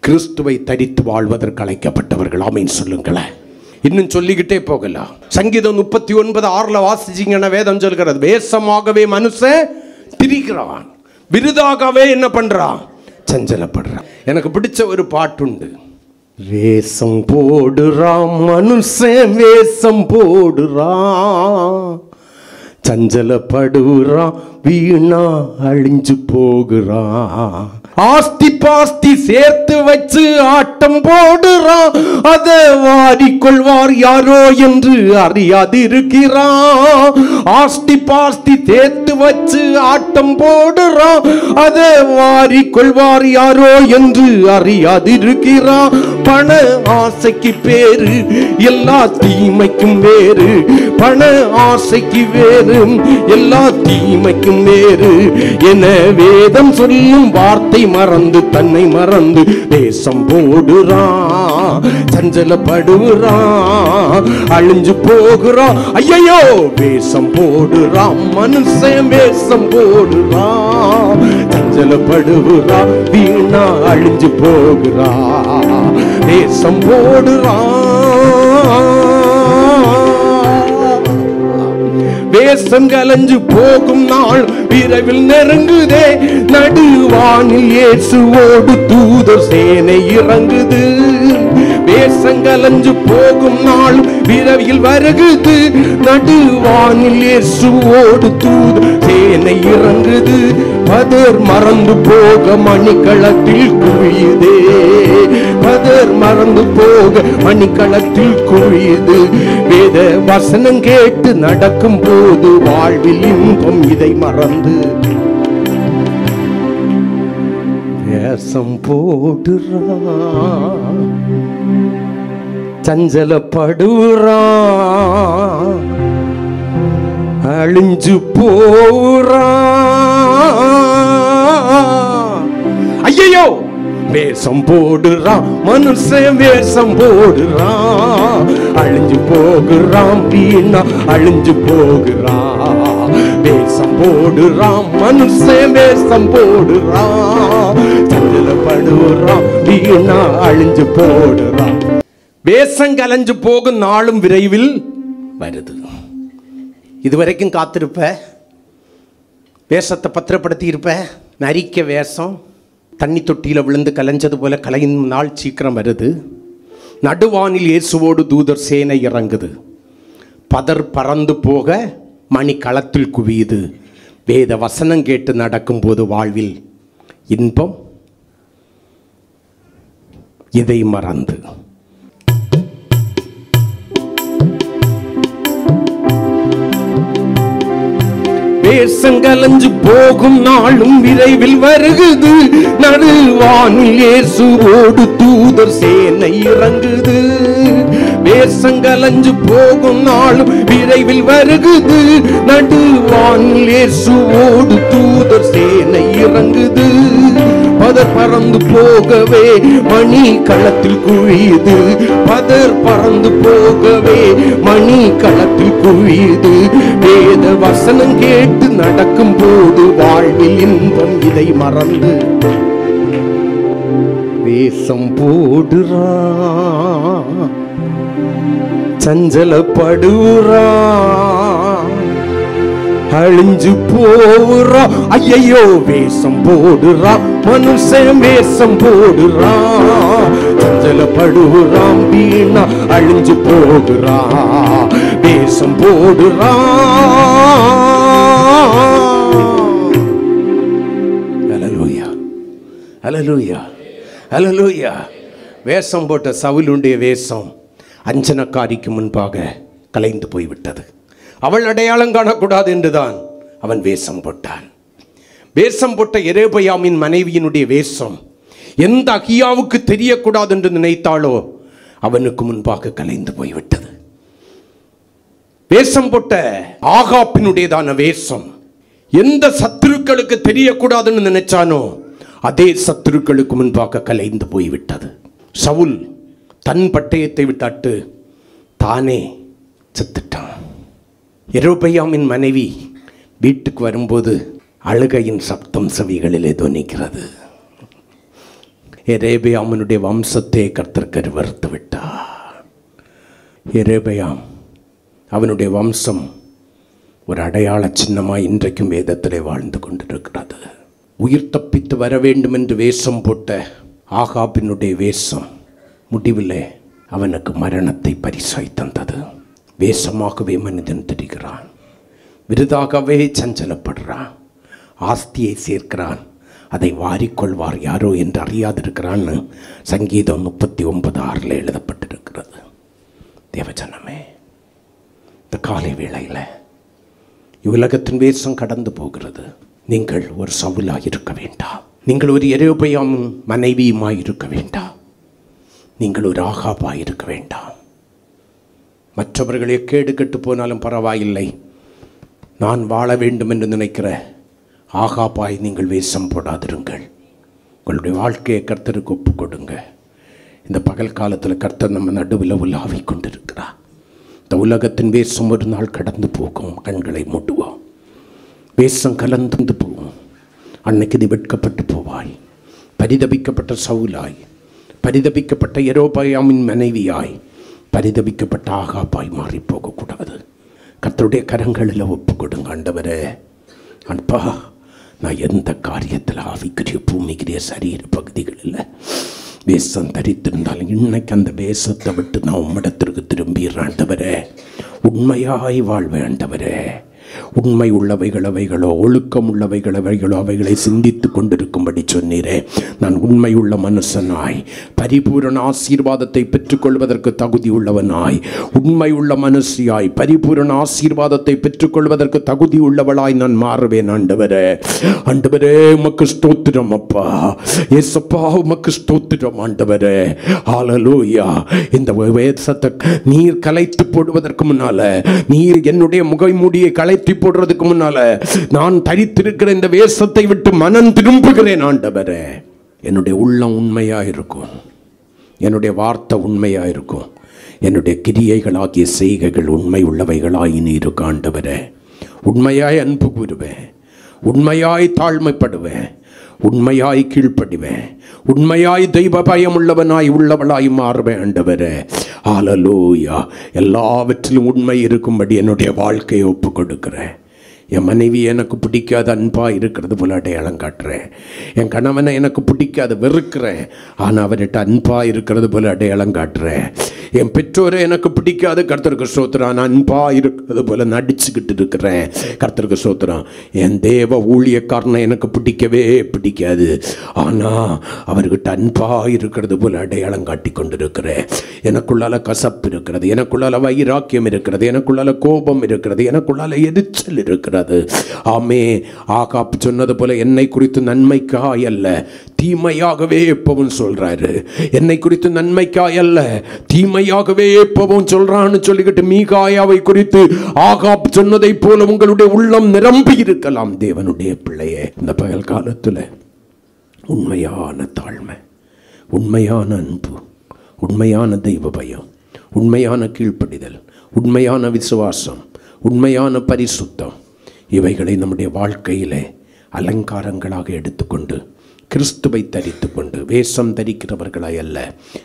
கிறிஸ்துவை தரித்து வாழ்வதற்கு அழைக்கப்பட்டவர்கள். ஆமென் சொல்லுங்களேன். இன்னும் சொல்லிக்கிட்டே போகலாம். சங்கீதம் 39:6 வாசிச்சீங்கன்னா வேதம் சொல்கிறது, வேஷமாகவே மனுஷன் திரிகிறான், விருதாகவே என்ன பண்றான், சஞ்சலப்படுறான். எனக்கு பிடிச்ச ஒரு பாட்டுண்டு, வேஷம் போடுறான் மனுஷன், வேஷம் போடுறான், சஞ்சலப்படுறான், வீணா அழிஞ்சு போகிறான், ஆஸ்தி பாஸ்தி சேர்த்து வச்சு ஆட்டம் போடுறான், அதை வாரிக்கொள்வார் யாரோ என்று அறியாதிருக்கிறான். ஆஸ்தி பாஸ்தி சேர்த்து வச்சு ஆட்டம் போடுறான், அதை வாரிக்கொள்வார் யாரோ என்று அறியாதிருக்கிறான். பண ஆசைக்கு பேரு எல்லா தீமைக்கும் வேறு, பண ஆசைக்கு வேறு எல்லா தீமைக்கும் வேறு என வேதம் சொல்லும் வார்த்தை மறந்து தன்னை மறந்து வேஷம் போடுறான், சஞ்சலப்படுறான், அழிஞ்சு போகிறான். ஐயோ வேஷம் போடுறான் மனுஷன், வேஷம் போடுறான், சஞ்சலப்படுகிறான், வீணா அழிஞ்சு போகிறான், வேஷம் போடுறான். வேஷம் கலஞ்சு போகும் நாள் விரைவில் நெருங்குதே, நடுவானில் இயேசுவோடு தூதர் சேனை இறங்குது. வேஷம் கலஞ்சு போகும் நாள் விரைவில் வருகுது, நடுவானில் இயேசுவோடு தூதர் சேனை இறங்குது. பதர் மறந்து போக மணிக்களத்தில் குவியுதே, பதர் மறந்து போக மணிக்களத்தில் குவியுது. வேத வசனம் கேட்டு நடக்கும் போது வாழ்வில் இன்பம் இதை மறந்து வேஷம் போடுறான், சஞ்சலப்படுறான், அழிஞ்சு போறான். ஐயோ வேஷம் போடுறான் மனுஷன், வேஷம் போடுறான், அழிஞ்சு போகிறான், வீணா அழிஞ்சு போகிறான். வேஷம் போடுறான் மனுஷன், வேஷம் போடுறான், சஞ்சலப்படுறான், வீணா அழிஞ்சு போடுறான். வேஷம் கலைஞ்சு போகும் நாளும் விரைவில் வருது. இதுவரைக்கும் காத்திருப்ப, வேஷத்தை பத்திரப்படுத்தி இருப்ப. நரிக்க வேஷம் தண்ணி தொட்டியில் விழுந்து கலைஞ்சது போல கலையும் நாள் சீக்கிரம் வருது. நடுவானில் இயேசுவோடு தூதர் சேனை இறங்குது. பதர் பறந்து போக மணி களத்தில் குவியுது. வேத வசனம் கேட்டு நடக்கும்போது வாழ்வில் இன்பம் இதை மறந்து. வேஷங்கலஞ்சு போகும் நாளும் விரைவில் வருகுது, நடுவானில் இயேசுவோடு தூதர் சேனை இறங்குது. வேஷங்கலஞ்சு போகும் நாளும் விரைவில் வருகுது. நடுவானில் இயேசுவோடு தூதர் சேனை இறங்குது. பதர் பறந்து போகவே மணி களத்தில் குவியுது. பதர் பறந்து போகவே மணி களத்தில் குவியுது. வேத வசனம் கேட்டு நடக்கும் போது வாழ்வில் இன்பம் இதை மறந்து வேஷம் போடுறா, சஞ்சலப்படுறா, அழிஞ்சு போறா. ஐயோ வேஷம் போடுறா, மனுஷன் வேஷம் போடுறா, சஞ்சலப்படுறான், வீணா அழிஞ்சு போடுறா, வேஷம் போடுறா. ஹல்லேலூயா, ஹல்லேலூயா, ஹல்லேலூயா. வேஷம் போட்ட சவுலுடைய வேஷம் அஞ்சனக்காரிக்கு முன்பாக கலைந்து போய்விட்டது. அவள் அடையாளம் காணக்கூடாது என்றுதான் அவன் வேஷம் போட்டான். வேஷம் போட்ட எரேபயாமின் மனைவியினுடைய வேஷம் எந்த அகியாவுக்கு தெரியக்கூடாது என்று நினைத்தாளோ அவனுக்கு முன்பாக கலைந்து போய்விட்டது. வேஷம் போட்ட ஆகாப்பினுடையதான வேஷம் எந்த சத்துருக்களுக்கு தெரியக்கூடாதுன்னு நினைச்சானோ அதே சத்துருக்களுக்கு முன்பாக கலைந்து போய்விட்டது. சவுல் தன் பட்டயத்தை விட்டாட்டு தானே செத்துட்டான். எரோபயாமின் மனைவி வீட்டுக்கு வரும்போது அழுகையின் சப்தம் செவிகளிலே தொனிக்கிறது. எரேபயாமினுடைய வம்சத்தை கர்த்தர் கருவறுத்து விட்டார். எரேபயாம் அவனுடைய வம்சம் ஒரு அடையாள சின்னமாய் இன்றைக்கும் வேதத்திலே வாழ்ந்து கொண்டிருக்கிறது. உயிர் தப்பித்து வர வேண்டும் என்று வேஷம் போட்ட ஆகாபினுடைய வேஷம் முடிவிலே அவனுக்கு மரணத்தை பரிசாய் தந்தது. வேஷமாகவே மனிதன் தெரிகிறான், விருதாகவே சஞ்சலப்படுறான், ஆஸ்தியை சேர்க்கிறான், அதை வாரிக்கொள்வார் யாரோ என்று அறியாதிருக்கிறான்னு சங்கீதம் 39:6 எழுதப்பட்டிருக்கிறது. தேவஜனமே, இந்த காலை வேளையில் இவ்வுலகத்தின் வேஷம் கடந்து போகிறது. நீங்கள் ஒரு சவுலாய் இருக்க வேண்டாம். நீங்கள் ஒரு எரேபயாம் மனைவியுமாய் இருக்க வேண்டாம். நீங்கள் ஒரு ஆகாபாய் இருக்க வேண்டாம். மற்றவர்களே கேடு கெட்டு போனாலும் பரவாயில்லை, நான் வாழ வேண்டும் என்று நினைக்கிற ஆகாபாய் நீங்கள் வேஷம் போடாதிருங்கள். உங்களுடைய வாழ்க்கையை கர்த்தருக்கு ஒப்பு கொடுங்க. இந்த பகல் காலத்தில் கர்த்தர் நம்ம நடுவில் உலாவி கொண்டிருக்கிறார். இந்த உலகத்தின் வேஷம் ஒரு நாள் கடந்து போகும். கண்களை மூட்டுவோம். வேஷம் கலந்து போகும். அன்னைக்கு நீ வெட்கப்பட்டு போவாய். பரிதபிக்கப்பட்ட சவுலாய், பரிதபிக்கப்பட்ட எரோபயாமின் மனைவியாய், பரிதபிக்கப்பட்ட ஆகாபாய் மாறி போகக்கூடாது. கர்த்தருடைய கரங்களில் ஒப்பு கொடுங்க. ஆண்டவரே, அன்பா, நான் எந்த காரியத்தில் ஆவிக்குரிய பூமிக்குரிய சரீர பகுதிகளில் வேஷம் தரித்திருந்தாலும் இன்னைக்கு அந்த வேஷத்தை விட்டு நான் உம்மிடத்திற்கு திரும்பிடுறேன். ஆண்டவரே, உண்மையாய் வாழ்வேன். ஆண்டவரே, உண்மை உள்ளவைகள் அவைகளோ, ஒழுக்கம் உள்ளவைகள் அவைகளோ அவைகளை சிந்தித்து கொண்டிருக்கும்படி சொன்னீரே. நான் உண்மையுள்ள மனுஷனாய், பரிபூரண ஆசீர்வாதத்தை பெற்றுக்கொள்வதற்கு தகுதி உள்ளவனாய், உண்மை உள்ள மனுஷியாய், பரிபூரண ஆசீர்வாதத்தை பெற்றுக்கொள்வதற்கு தகுதி உள்ளவளாய் நான் மாறுவேன். ஆண்டவரே, ஆண்டவரே, உமக்கு ஸ்தோத்திரம் அப்பா. ஏசப்பா, உமக்கு ஸ்தோத்திரம் ஆண்டவரே. ஹல்லேலூயா. இந்த வேஷத்தை நீர் கலைத்து போடுவதற்கு முன்னால, நீர் என்னுடைய முகமூடியை கலைத்து போடுறதுக்கு முன்னால, நான் தரித்திருக்கிற இந்த வேஷத்தை விட்டு மனம் திரும்புகிறேன். ஆண்டவரே, என்னுடைய உள்ளம் உண்மையா இருக்கும், என்னுடைய வார்த்தை உண்மையா இருக்கும், என்னுடைய கிரியைகளாகிய செய்கைகள் உண்மை உள்ளவைகளாயினு இருக்க. ஆண்டவரே, உண்மையாய் அன்பு கூறுவேன், உண்மையாய் தாழ்மைப்படுவேன், உண்மையாய் கீழ்ப்படிவேன், உண்மையாய் தெய்வ பயம் உள்ளவனாய் உள்ளவளாய் மாறுவேன். ஆண்டவரே, ஹல்லேலூயா. எல்லாவற்றிலும் உண்மை இருக்கும்படி என்னுடைய வாழ்க்கையை ஒப்பு கொடுக்கிறேன். என் மனைவி எனக்கு பிடிக்காத அன்பாக இருக்கிறது போல அடையாளம் காட்டுறேன். என் கணவனை எனக்கு பிடிக்காத வெறுக்கிறேன், ஆனால் அவர்கிட்ட அன்பாக இருக்கிறது போல அடையாளம் காட்டுறேன். என் பெற்றோரை எனக்கு பிடிக்காது, கர்த்தருக்கு ஸ்தோத்திரம், நான் அன்பாக இருக்கிறது போல நடிச்சுக்கிட்டு இருக்கிறேன். கர்த்தருக்கு ஸ்தோத்திரம். என் தேவ ஊழியக்காரனை எனக்கு பிடிக்கவே பிடிக்காது, ஆனால் அவர்கிட்ட அன்பாக இருக்கிறது போல அடையாளம் காட்டி கொண்டிருக்கிறேன். எனக்குள்ளால கசப்பு இருக்கிறது, எனக்குள்ளால வைராக்கியம் இருக்கிறது, எனக்குள்ளால கோபம் இருக்கிறது, எனக்குள்ளால எரிச்சல் இருக்கிறது. இருக்கிறது. ஆமே, ஆகாப் சொன்னது போல என்னை குறித்து நன்மைக்காய் அல்ல தீமையாகவே எப்பவும் சொல்றாரு. என்னை குறித்து நன்மைக்காய் அல்ல தீமையாகவே எப்பவும் சொல்றான்னு சொல்லிக்கிட்டு மீகாயாவை குறித்து ஆகாப் சொன்னதை போல உங்களுடைய உள்ளம் நிரம்பி இருக்கலாம். தேவனுடைய பிள்ளையே, இந்த பகல் காலத்தில் உண்மையான தாழ்மை, உண்மையான அன்பு, உண்மையான தெய்வ பயம், உண்மையான கீழ்ப்படிதல், உண்மையான விசுவாசம், உண்மையான பரிசுத்தம், இவைகளை நம்முடைய வாழ்க்கையிலே அலங்காரங்களாக எடுத்துக்கொண்டு கிறிஸ்துவை தரித்து கொண்டு, வேஷம் தரிக்கிறவர்களாய் அல்ல,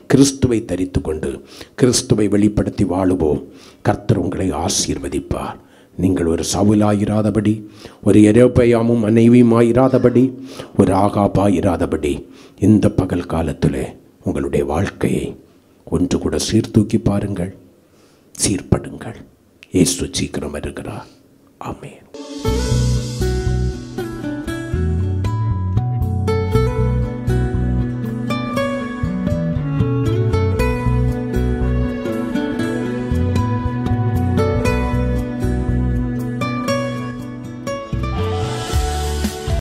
கிறிஸ்துவை தரித்து கொண்டு கிறிஸ்துவை வெளிப்படுத்தி வாழுவோம். கர்த்தர் உங்களை ஆசீர்வதிப்பார். நீங்கள் ஒரு சவுலாயிராதபடி, ஒரு எரோபயாமும் மனைவியுமாயிராதபடி, ஒரு ஆகாபாயிராதபடி இந்த பகல் காலத்தில் உங்களுடைய வாழ்க்கையை ஒன்று கூட சீர்தூக்கி பாருங்கள், சீர்படுங்கள். இயேசு சீக்கிரம் வருகிறார். ஆமென்.